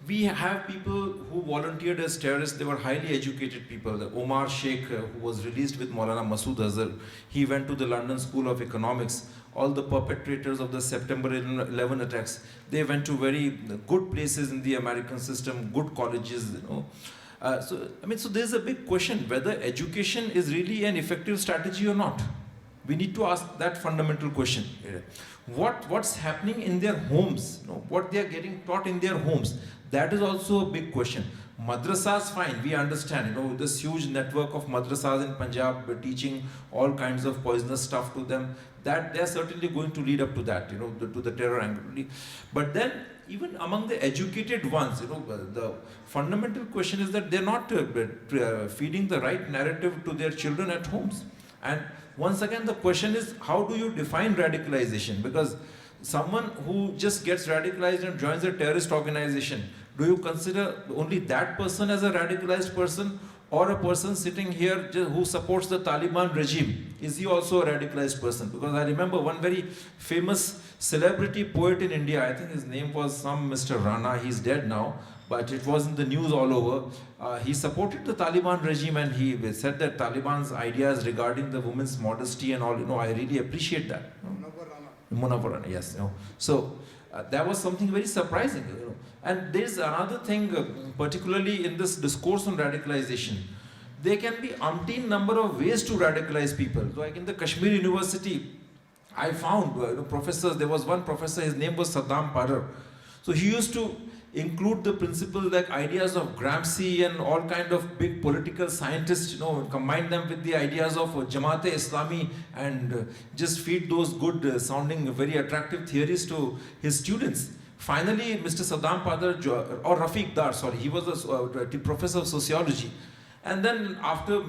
we have people who volunteered as terrorists. They were highly educated people. The Omar Sheikh, who was released with Maulana Masood Azhar, he went to the London School of Economics. All the perpetrators of the September 11 attacks, they went to very good places in the American system, good colleges, So there's a big question whether education is really an effective strategy or not. We need to ask that fundamental question. What's happening in their homes? What they are getting taught in their homes? That is also a big question. Madrasas, fine, we understand, this huge network of madrasas in Punjab teaching all kinds of poisonous stuff to them, that they're certainly going to lead up to that, to the terror angle. But then, even among the educated ones, the fundamental question is that they're not feeding the right narrative to their children at homes. And once again, the question is, how do you define radicalization? Because someone who just gets radicalized and joins a terrorist organization, do you consider only that person as a radicalized person, or a person sitting here who supports the Taliban regime? Is he also a radicalized person? Because I remember one very famous celebrity poet in India, I think his name was some Mr. Rana, he's dead now, but it was in the news all over. He supported the Taliban regime, and he said that Taliban's ideas regarding the women's modesty and all, I really appreciate that. Munawwar Rana, yes. So that was something very surprising. And there's another thing, particularly in this discourse on radicalization. There can be umpteen number of ways to radicalize people. Like in the Kashmir University, I found professors. There was one professor, his name was Saddam Parar. So he used to include the principles like ideas of Gramsci and all kind of big political scientists, combine them with the ideas of Jamaat-e-Islami and just feed those good sounding, very attractive theories to his students. Finally, Mr. Saddam Padar, or Rafiq Dar, sorry, he was a professor of sociology. And then after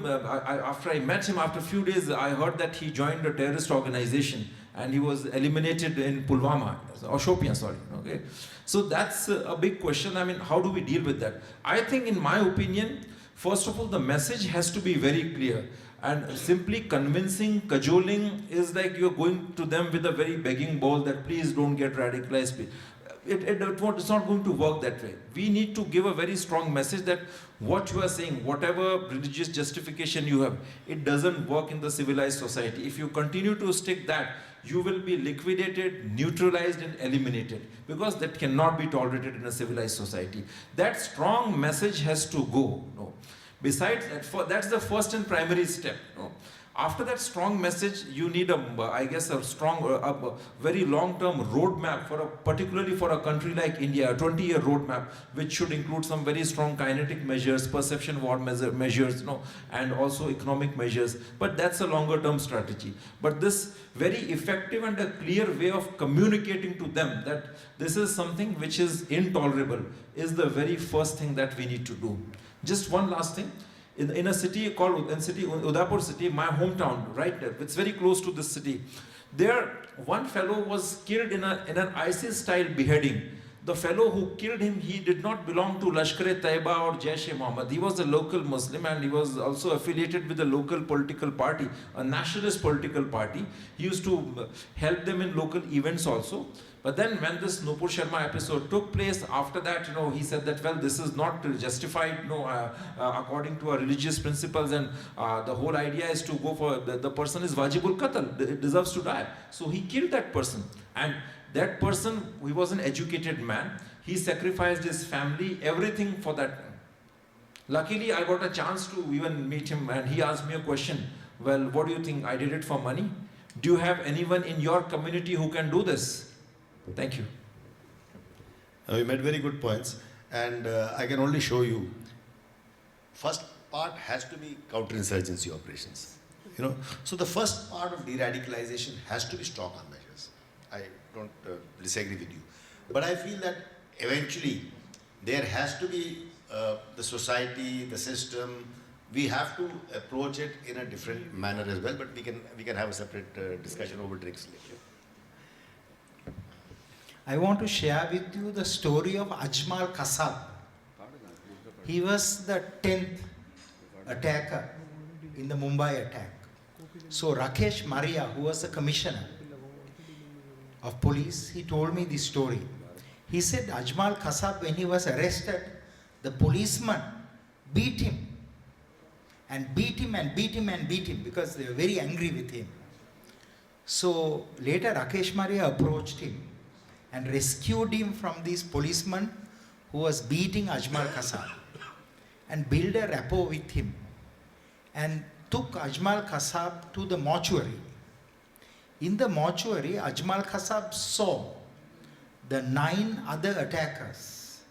I met him, after a few days, I heard that he joined a terrorist organization and he was eliminated in Pulwama, or Shopian, sorry. Okay. So that's a big question. I mean, how do we deal with that? I think, in my opinion, first of all, the message has to be very clear. And simply convincing, cajoling is like you're going to them with a very begging bowl that please don't get radicalized. It's not going to work that way. We need to give a very strong message that what you are saying, whatever religious justification you have, it doesn't work in the civilized society. If you continue to stick that, you will be liquidated, neutralized and eliminated, because that cannot be tolerated in a civilized society. That strong message has to go. Besides, that's the first and primary step. After that strong message, you need a strong, very long-term roadmap particularly for a country like India, a 20-year roadmap, which should include some very strong kinetic measures, perception war measures, and also economic measures. But that's a longer-term strategy. But this very effective and a clear way of communicating to them that this is something which is intolerable is the very first thing that we need to do. Just one last thing. In a city called Udaipur city, my hometown, right there, it's very close to this city. There, one fellow was killed in an ISIS-style beheading. The fellow who killed him, he did not belong to Lashkar-e-Taiba or Jaish-e-Mohammed. He was a local Muslim and he was also affiliated with a local political party, a nationalist political party. He used to help them in local events also. But then when this Nupur Sharma episode took place, after that, he said that, well, this is not justified, according to our religious principles, and the whole idea is to go for, the person is wajibul qatl, it deserves to die. So he killed that person. And that person, he was an educated man. He sacrificed his family, everything for that. Luckily, I got a chance to even meet him, and he asked me a question. Well, what do you think? I did it for money? Do you have anyone in your community who can do this? Thank you. You made very good points, and I can only show you. First part has to be counterinsurgency operations. So the first part of de-radicalization has to be strong arm measures. I don't disagree with you, but I feel that eventually there has to be the society, the system. We have to approach it in a different manner as well. But we can have a separate discussion over drinks later. I want to share with you the story of Ajmal Kasab. He was the 10th attacker in the Mumbai attack. So Rakesh Maria, who was the commissioner of police, he told me this story. He said Ajmal Kasab, when he was arrested, the policeman beat him and beat him and beat him and beat him because they were very angry with him. So later Rakesh Maria approached him and rescued him from this policeman who was beating Ajmal Kasab, and built a rapport with him and took Ajmal Kasab to the mortuary. In the mortuary, Ajmal Kasab saw the 9 other attackers,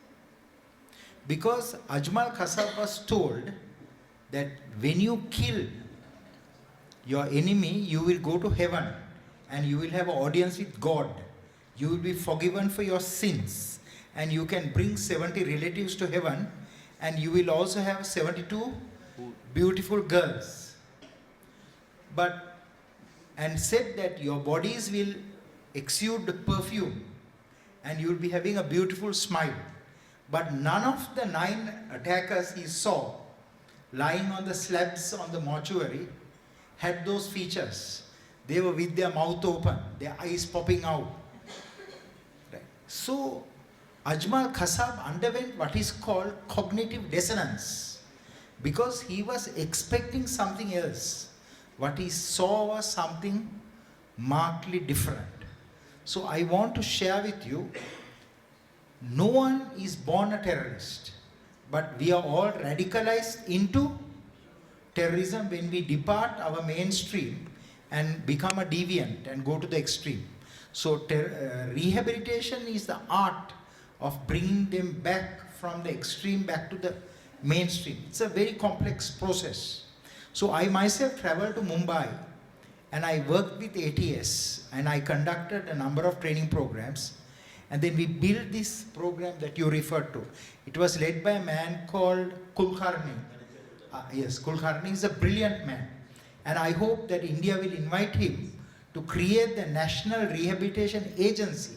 because Ajmal Kasab was told that when you kill your enemy, you will go to heaven and you will have an audience with God. You will be forgiven for your sins, and you can bring 70 relatives to heaven, and you will also have 72 beautiful girls. And said that your bodies will exude perfume and you will be having a beautiful smile. But none of the 9 attackers he saw lying on the slabs on the mortuary had those features. They were with their mouth open, their eyes popping out. Right. So Ajmal Kasab underwent what is called cognitive dissonance, because he was expecting something else. What he saw was something markedly different. So I want to share with you, no one is born a terrorist, but we are all radicalized into terrorism when we depart our mainstream and become a deviant and go to the extreme. So rehabilitation is the art of bringing them back from the extreme back to the mainstream. It's a very complex process. So I myself traveled to Mumbai and I worked with ATS and I conducted a number of training programs, and then we built this program that you referred to. It was led by a man called Kulkarni. Yes, Kulkarni is a brilliant man, and I hope that India will invite him to create the National Rehabilitation Agency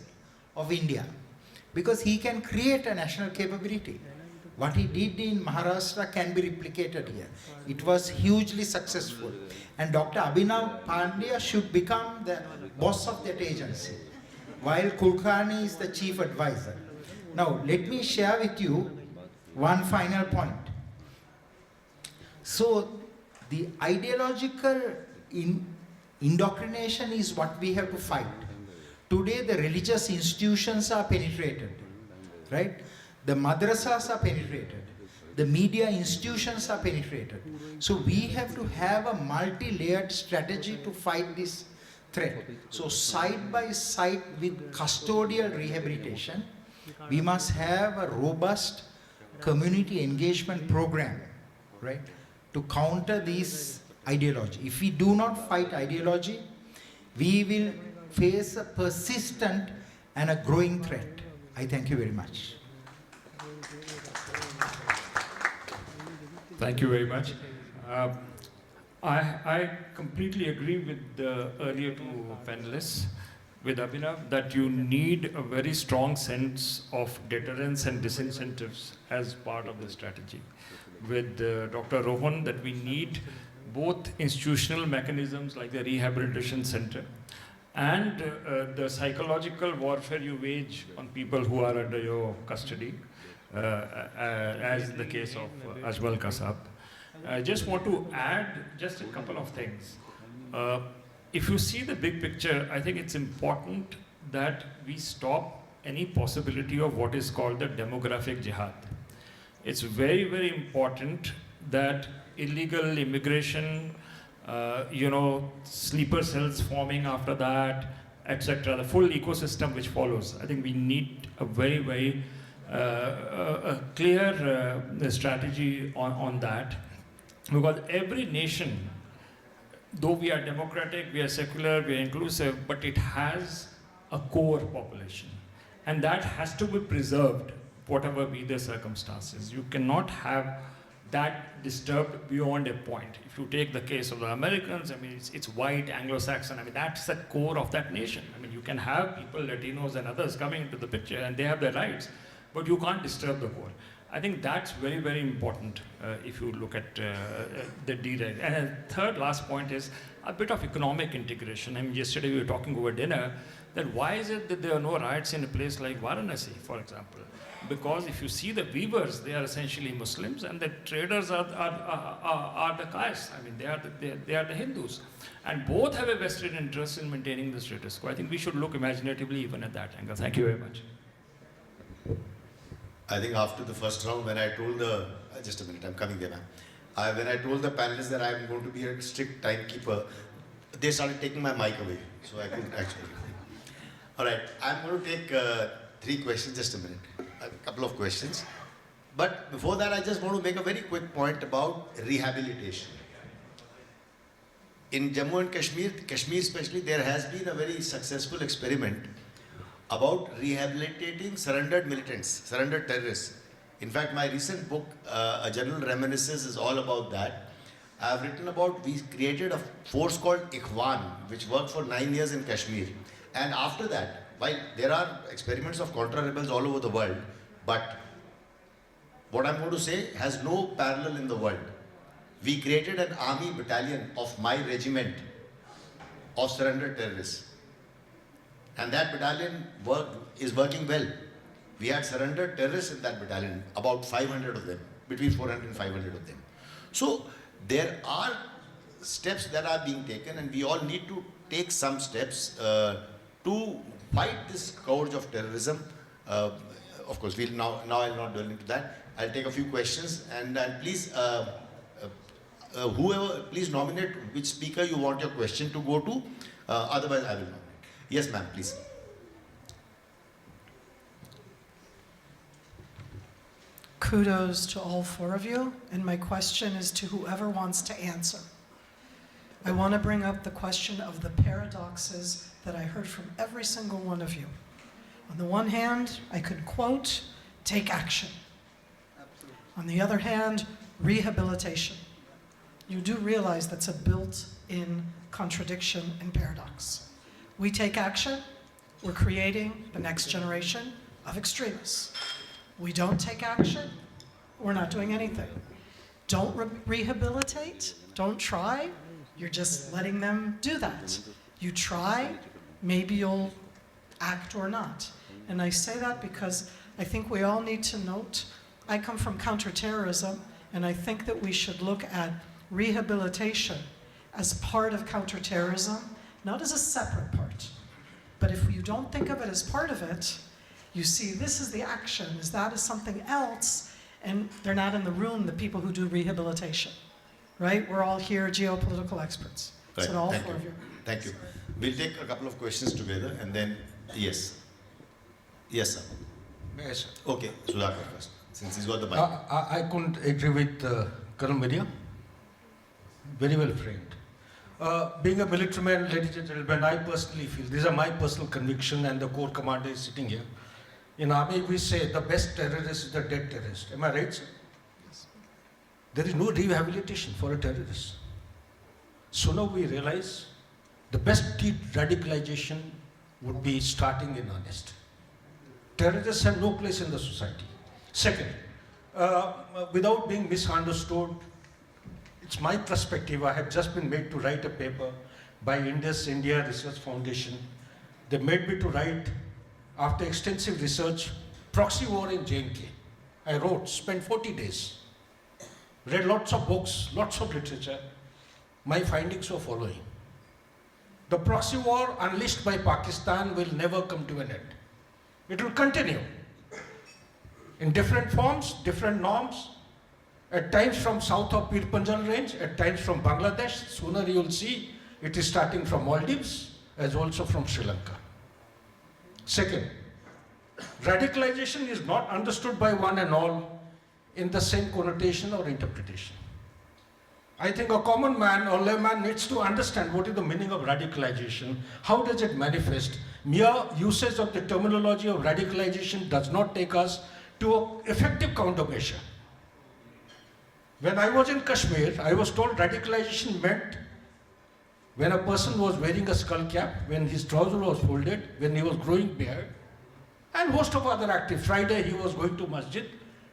of India, because he can create a national capability. What he did in Maharashtra can be replicated here. It was hugely successful. And Dr. Abhinav Pandya should become the boss of that agency, while Kulkarni is the chief advisor. Now, let me share with you one final point. So, the ideological indoctrination is what we have to fight. Today, the religious institutions are penetrated, right? The madrasas are penetrated. The media institutions are penetrated. So we have to have a multi-layered strategy to fight this threat. So side by side with custodial rehabilitation, we must have a robust community engagement program, right, to counter this ideology. If we do not fight ideology, we will face a persistent and a growing threat. I thank you very much. Thank you very much. I completely agree with the earlier two panelists, with Abhinav, that you need a very strong sense of deterrence and disincentives as part of the strategy. With Dr. Rohan, that we need both institutional mechanisms like the rehabilitation center and the psychological warfare you wage on people who are under your custody, as in the case of Ajmal Kasab. I just want to add just a couple of things. If you see the big picture, I think it's important that we stop any possibility of what is called the demographic jihad. It's very, very important that illegal immigration, sleeper cells forming after that, etc., the full ecosystem which follows. I think we need a very, very a clear strategy on that, because every nation, though we are democratic, we are secular, we are inclusive, but it has a core population, and that has to be preserved, whatever be the circumstances. You cannot have that disturbed beyond a point. If you take the case of the Americans, I mean, it's white, Anglo-Saxon, I mean, that's the core of that nation. I mean, you can have people, Latinos and others coming into the picture, and they have their rights, but you can't disturb the core. I think that's very, very important if you look at the direct. And a third last point is a bit of economic integration. I mean, yesterday we were talking over dinner that why is it that there are no riots in a place like Varanasi, for example? Because if you see the weavers, they are essentially Muslims, and the traders are the Kais. I mean, they are the Hindus. And both have a vested interest in maintaining the status quo. I think we should look imaginatively even at that angle. Thank you very much. I think after the first round, when I told the, just a minute, I'm coming there, ma'am. When I told the panelists that I'm going to be a strict timekeeper, they started taking my mic away, so I couldn't actually. All right, I'm going to take 3 questions, just a minute, a couple of questions. But before that, I just want to make a very quick point about rehabilitation. In Jammu and Kashmir especially, there has been a very successful experiment about rehabilitating surrendered militants, surrendered terrorists. In fact, my recent book, A General Reminiscence, is all about that. I have written about, we created a force called Ikhwan, which worked for 9 years in Kashmir. And after that, while there are experiments of contra-rebels all over the world, but what I'm going to say has no parallel in the world. We created an army battalion of my regiment of surrendered terrorists. And that battalion is working well. We had surrendered terrorists in that battalion, about 500 of them, between 400 and 500 of them. So there are steps that are being taken, and we all need to take some steps to fight this scourge of terrorism. Of course, now I'll not delve into that. I'll take a few questions, and please, whoever, please nominate which speaker you want your question to go to. Otherwise, I will nominate. Yes, ma'am, please. kudos to all four of you, and my question is to whoever wants to answer. I want to bring up the question of the paradoxes that I heard from every single one of you. On the one hand, I could quote, take action. Absolutely. On the other hand, rehabilitation. You do realize that's a built-in contradiction and paradox. We take action, we're creating the next generation of extremists. We don't take action, we're not doing anything. Don't rehabilitate, don't try, you're just letting them do that. You try, maybe you'll act or not. And I say that because I think we all need to note, I come from counterterrorism, and I think that we should look at rehabilitation as part of counterterrorism, not as a separate part. But if you don't think of it as part of it, you see this is the action, is that is something else, and they're not in the room, the people who do rehabilitation, right? We're all here geopolitical experts. Right. So all Thank four you. of you. Thank you. We'll take a couple of questions together and then, yes. Yes, sir. Yes, sir. Okay, Sudhakar first, since he's got the mic. I couldn't agree with Colonel Media. Very well framed. Being a military man, ladies and gentlemen, I personally feel, these are my personal conviction, and the Corps Commander is sitting here. In Army, we say the best terrorist is the dead terrorist. Am I right, sir? Yes. There is no rehabilitation for a terrorist. Sooner we realize the best radicalization would be starting in earnest. Terrorists have no place in the society. Second, without being misunderstood, it's my perspective. I have just been made to write a paper by Indus India Research Foundation. They made me to write, after extensive research, proxy war in J&K. I wrote, spent 40 days, read lots of books, lots of literature. My findings were following. The proxy war unleashed by Pakistan will never come to an end. It will continue in different forms, different norms, at times from south of Pir Panjal range, at times from Bangladesh. Sooner you will see it is starting from Maldives as also from Sri Lanka. Second, radicalization is not understood by one and all in the same connotation or interpretation. I think a common man or layman needs to understand what is the meaning of radicalization, how does it manifest. Mere usage of the terminology of radicalization does not take us to effective countermeasure. When I was in Kashmir, I was told radicalization meant when a person was wearing a skull cap, when his trouser was folded, when he was growing beard, and host of other activities. Friday he was going to masjid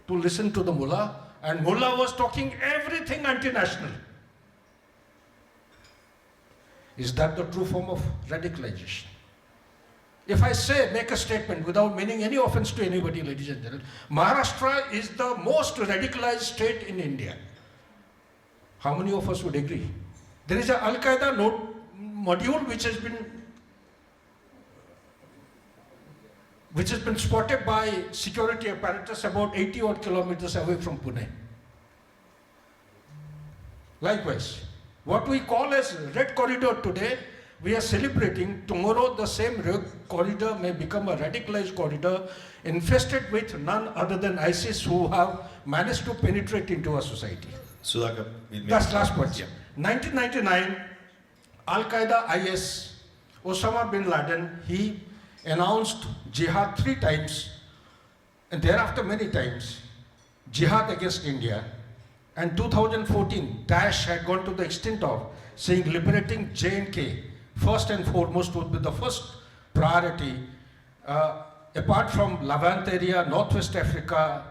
to listen to the mullah, and mullah was talking everything anti-national. Is that the true form of radicalization? If I say, make a statement without meaning any offense to anybody, ladies and gentlemen, Maharashtra is the most radicalized state in India. How many of us would agree? There is an Al-Qaeda module which has been spotted by security apparatus about 80 odd kilometers away from Pune. Likewise, what we call as Red Corridor today, we are celebrating. Tomorrow the same Red Corridor may become a radicalized corridor infested with none other than ISIS, who have managed to penetrate into our society. Sudhakar, that's last point. Yeah. 1999, Al-Qaeda IS, Osama bin Laden, he announced jihad 3 times, and thereafter many times, jihad against India. And 2014, Daesh had gone to the extent of saying liberating J&K first and foremost would be the first priority, apart from Levant area, Northwest Africa,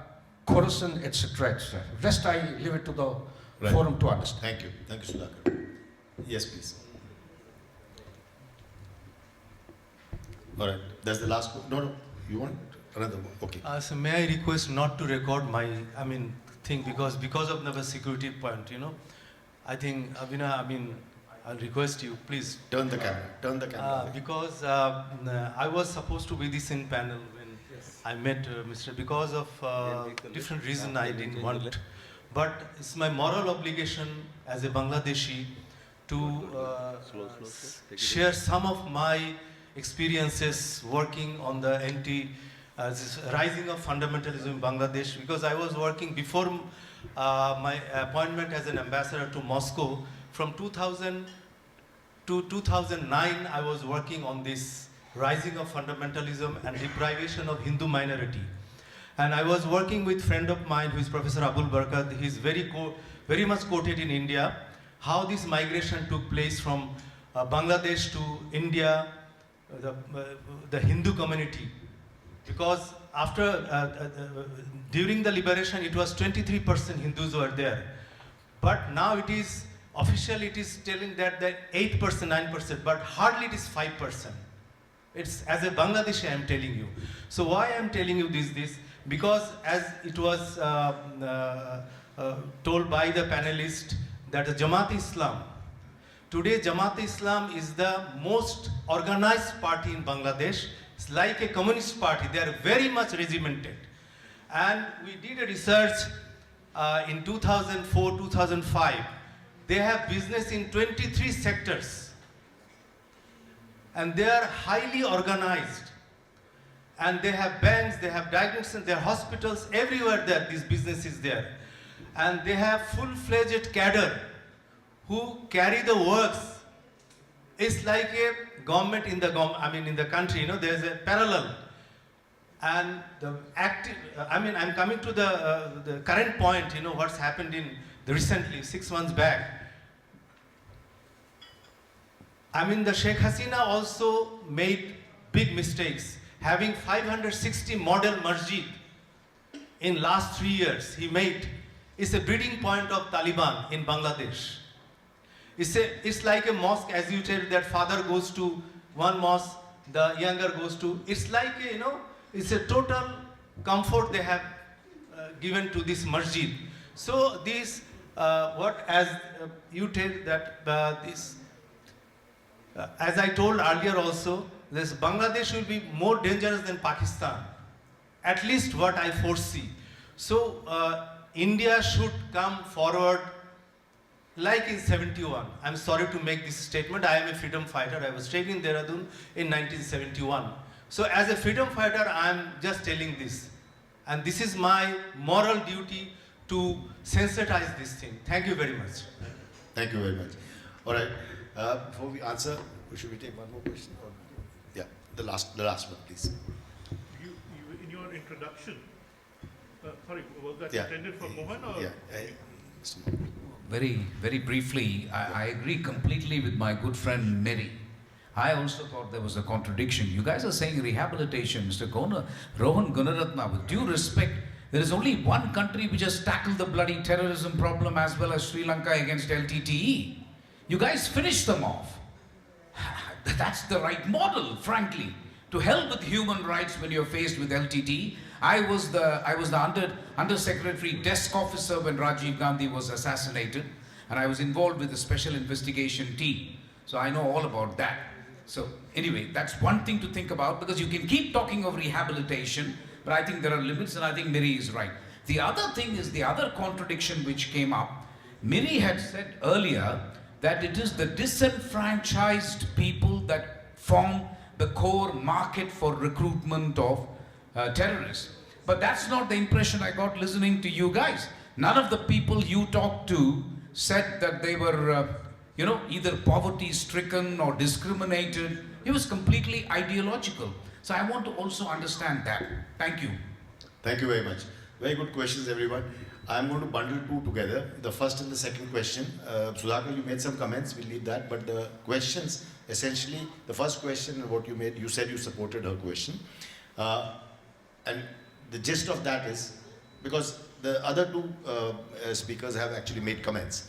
Khorasan, etc., etc. Rest I leave it to the forum to understand. Thank you. Thank you, Sudhakar. Yes, please. All right. That's the last one. No, you want another one? Okay. So may I request not to record my, thing, because of the security point, I think, Abhina, I'll request you, please. Turn the camera. Turn the camera. Because I was supposed to be this in panel when I met Mr. Because of different reason I didn't want it. But it's my moral obligation as a Bangladeshi to share some of my experiences working on the this rising of fundamentalism in Bangladesh, because I was working before my appointment as an ambassador to Moscow. From 2000 to 2009, I was working on this rising of fundamentalism and deprivation of Hindu minority. And I was working with a friend of mine who is Professor Abul Barkat. He is very much quoted in India, how this migration took place from Bangladesh to India, the Hindu community. Because during the liberation, it was 23% Hindus were there. But now it is, officially it is telling that 8%, 9%, but hardly it is 5%. It's, as a Bangladeshi, I am telling you. So why I am telling you this? Because as it was told by the panelist, that the Jamaat-e-Islam, today Jamaat-e-Islam is the most organized party in Bangladesh. It's like a communist party. They are very much regimented. And we did a research in 2004, 2005. They have business in 23 sectors. And they are highly organized. And they have banks, they have diagnostics, they have hospitals, everywhere there, this business is there. And they have full-fledged cadre who carry the works. It's like a government in the country, there's a parallel. And the active, I'm coming to the current point, what's happened recently, 6 months back. The Sheikh Hasina also made big mistakes. Having 560 model masjid in last 3 years, he made. It's a breeding point of Taliban in Bangladesh. It's like a mosque, as you tell, that father goes to one mosque, the younger goes to. It's like it's a total comfort they have given to this masjid. So this, as you tell that as I told earlier also, this Bangladesh will be more dangerous than Pakistan, at least what I foresee. So India should come forward like in 71. I'm sorry to make this statement. I am a freedom fighter. I was trained in Dehradun in 1971. So as a freedom fighter, I'm just telling this. And this is my moral duty to sensitize this thing. Thank you very much. Thank you very much. All right. Before we answer, should we take one more question? Yeah, the last one, please. You in your introduction, sorry, was that Yeah. intended for Mohan or? Yeah. Very, very briefly, I agree completely with my good friend Mary. I also thought there was a contradiction. You guys are saying rehabilitation, Mr. Rohan, Gunaratna, with due respect, there is only one country which has tackled the bloody terrorism problem as well as Sri Lanka against LTTE. You guys finished them off. That's the right model, frankly. To help with human rights when you're faced with LTTE. I was the Undersecretary Desk Officer when Rajiv Gandhi was assassinated, and I was involved with the Special Investigation Team. So I know all about that. So anyway, that's one thing to think about, because you can keep talking of rehabilitation, but I think there are limits, and I think Miri is right. The other thing is the other contradiction which came up. Miri had said earlier that it is the disenfranchised people that form the core market for recruitment of terrorists. But that's not the impression I got listening to you guys. None of the people you talked to said that they were, either poverty-stricken or discriminated. It was completely ideological. So I want to also understand that. Thank you. Thank you very much. Very good questions, everyone. I'm going to bundle two together, the first and the second question. Sudhakar, you made some comments, we'll leave that, but the questions, essentially, the first question, what you made, you said you supported her question. And the gist of that is, because the other two speakers have actually made comments.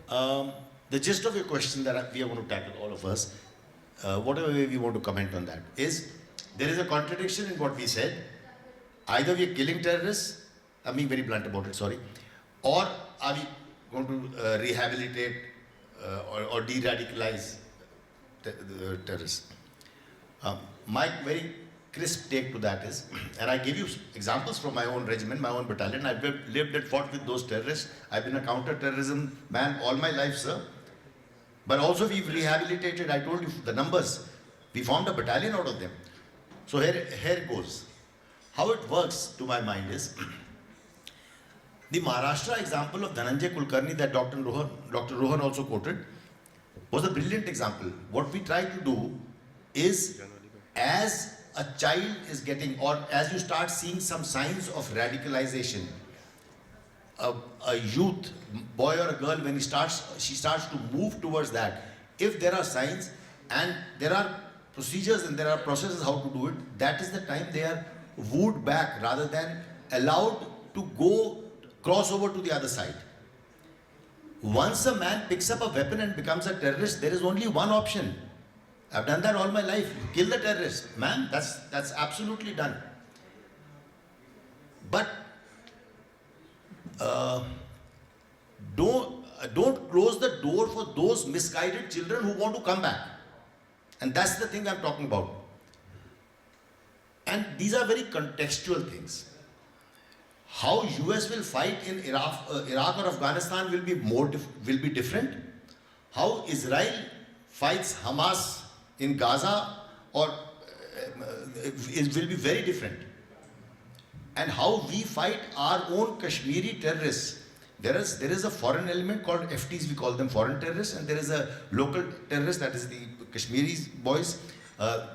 The gist of your question that we are going to tackle, all of us, whatever way we want to comment on that, is there is a contradiction in what we said. Either we are killing terrorists, I'm being very blunt about it, sorry, or are we going to rehabilitate or de-radicalize the terrorists? My very crisp take to that is, and I gave you examples from my own regiment, my own battalion. I've lived and fought with those terrorists. I've been a counter-terrorism man all my life, sir. But also we've rehabilitated, I told you the numbers. We formed a battalion out of them. So here goes. How it works, to my mind, is the Maharashtra example of Dhananjay Kulkarni that Dr. Rohan also quoted was a brilliant example. What we try to do is, as a child is getting, or as you start seeing some signs of radicalization, a youth, boy or a girl, when she starts to move towards that, if there are signs and there are procedures and there are processes how to do it, that is the time they are wooed back rather than allowed to cross over to the other side. Once a man picks up a weapon and becomes a terrorist, there is only one option. I've done that all my life. Kill the terrorist. Man, that's absolutely done. But don't close the door for those misguided children who want to come back. And that's the thing I'm talking about. And these are very contextual things. How US will fight in Iraq or Afghanistan will be different. How Israel fights Hamas in Gaza it will be very different. And how we fight our own Kashmiri terrorists. There is a foreign element called FTs, we call them foreign terrorists, and there is a local terrorist, that is the Kashmiri boys,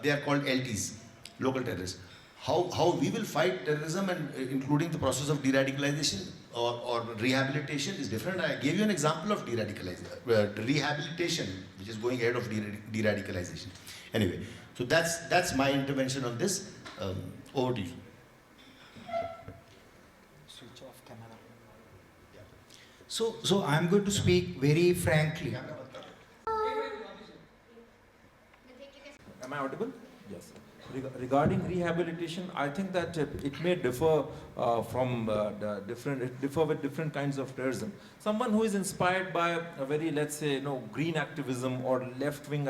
they are called LTs, local terrorists. How we will fight terrorism, and including the process of de-radicalization or rehabilitation, is different. I gave you an example of rehabilitation, which is going ahead of de-radicalization. Anyway, so that's my intervention on this. Over to you. Switch off camera. So I'm going to speak very frankly. Am I audible? Yes. Regarding rehabilitation, I think that it may differ differ with different kinds of terrorism. Someone who is inspired by a very, let's say, green activism or left-wing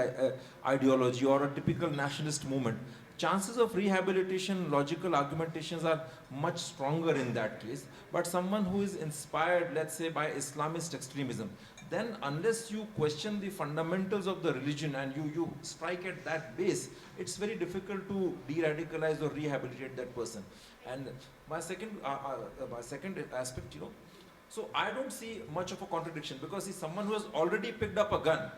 ideology or a typical nationalist movement, chances of rehabilitation, logical argumentations are much stronger in that case. But someone who is inspired, let's say, by Islamist extremism, then unless you question the fundamentals of the religion and you strike at that base, it's very difficult to de-radicalize or rehabilitate that person. And my second aspect, so I don't see much of a contradiction, because he's someone who has already picked up a gun,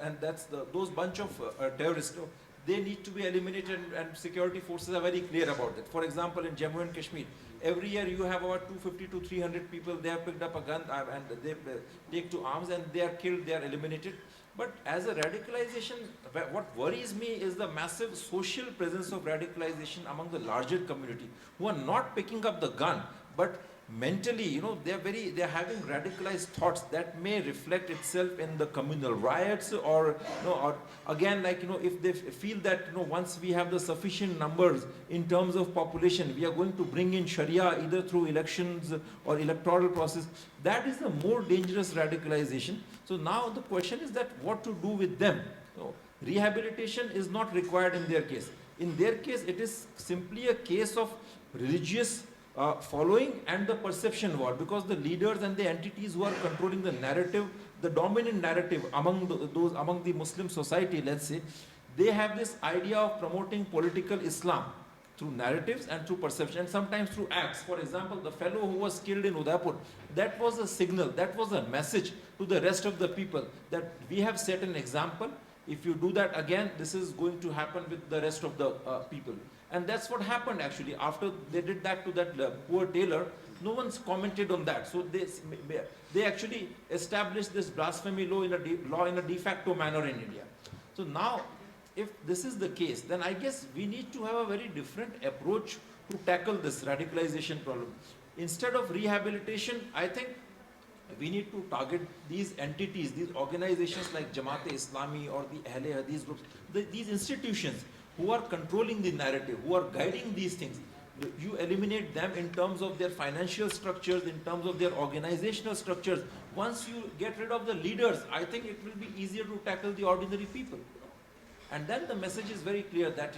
and that's those bunch of terrorists. They need to be eliminated, and security forces are very clear about that. For example, in Jammu and Kashmir, every year you have about 250 to 300 people, they have picked up a gun and they take to arms and they are killed, they are eliminated. But as a radicalization, what worries me is the massive social presence of radicalization among the larger community, who are not picking up the gun, but mentally, they're having radicalized thoughts that may reflect itself in the communal riots, or again, if they feel that, once we have the sufficient numbers in terms of population, we are going to bring in Sharia either through elections or electoral process. That is the more dangerous radicalization. So now the question is that what to do with them. Rehabilitation is not required in their case. In their case, it is simply a case of religious following and the perception war, because the leaders and the entities who are controlling the narrative, the dominant narrative among the Muslim society, let's say, they have this idea of promoting political Islam through narratives and through perception, and sometimes through acts. For example, the fellow who was killed in Udaipur, that was a signal, that was a message to the rest of the people that we have set an example. If you do that again, this is going to happen with the rest of the people. And that's what happened actually. After they did that to that poor tailor, no one's commented on that. So they actually established this blasphemy law in a de facto manner in India. So now, if this is the case, then I guess we need to have a very different approach to tackle this radicalization problem. Instead of rehabilitation, I think we need to target these entities, these organizations like Jamaat-e-Islami or the Ahle Hadith groups, these institutions who are controlling the narrative, who are guiding these things. You eliminate them in terms of their financial structures, in terms of their organizational structures. Once you get rid of the leaders, I think it will be easier to tackle the ordinary people. And then the message is very clear that,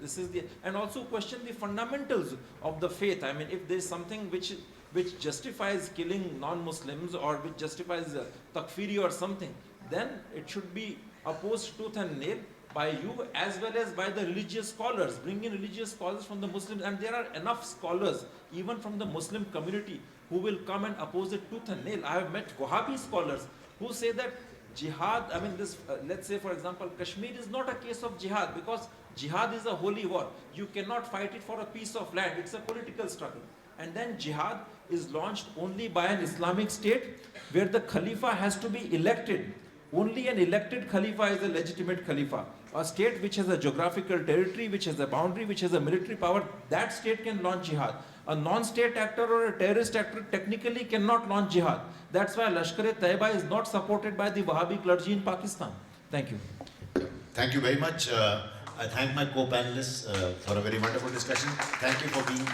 this is and also question the fundamentals of the faith. If there's something which justifies killing non-Muslims or which justifies takfiri or something, then it should be opposed tooth and nail. by you as well as by the religious scholars. Bring in religious scholars from the Muslims, and there are enough scholars, even from the Muslim community, who will come and oppose it tooth and nail. I have met Wahhabi scholars who say that jihad, I mean this, let's say for example, Kashmir is not a case of jihad, because jihad is a holy war. You cannot fight it for a piece of land, it's a political struggle. And then jihad is launched only by an Islamic state where the Khalifa has to be elected. Only an elected Khalifa is a legitimate Khalifa. A state which has a geographical territory, which has a boundary, which has a military power, that state can launch jihad. A non-state actor or a terrorist actor technically cannot launch jihad. That's why Lashkar-e-Taiba is not supported by the Wahhabi clergy in Pakistan. Thank you. Thank you very much. I thank my co-panelists for a very wonderful discussion. Thank you for being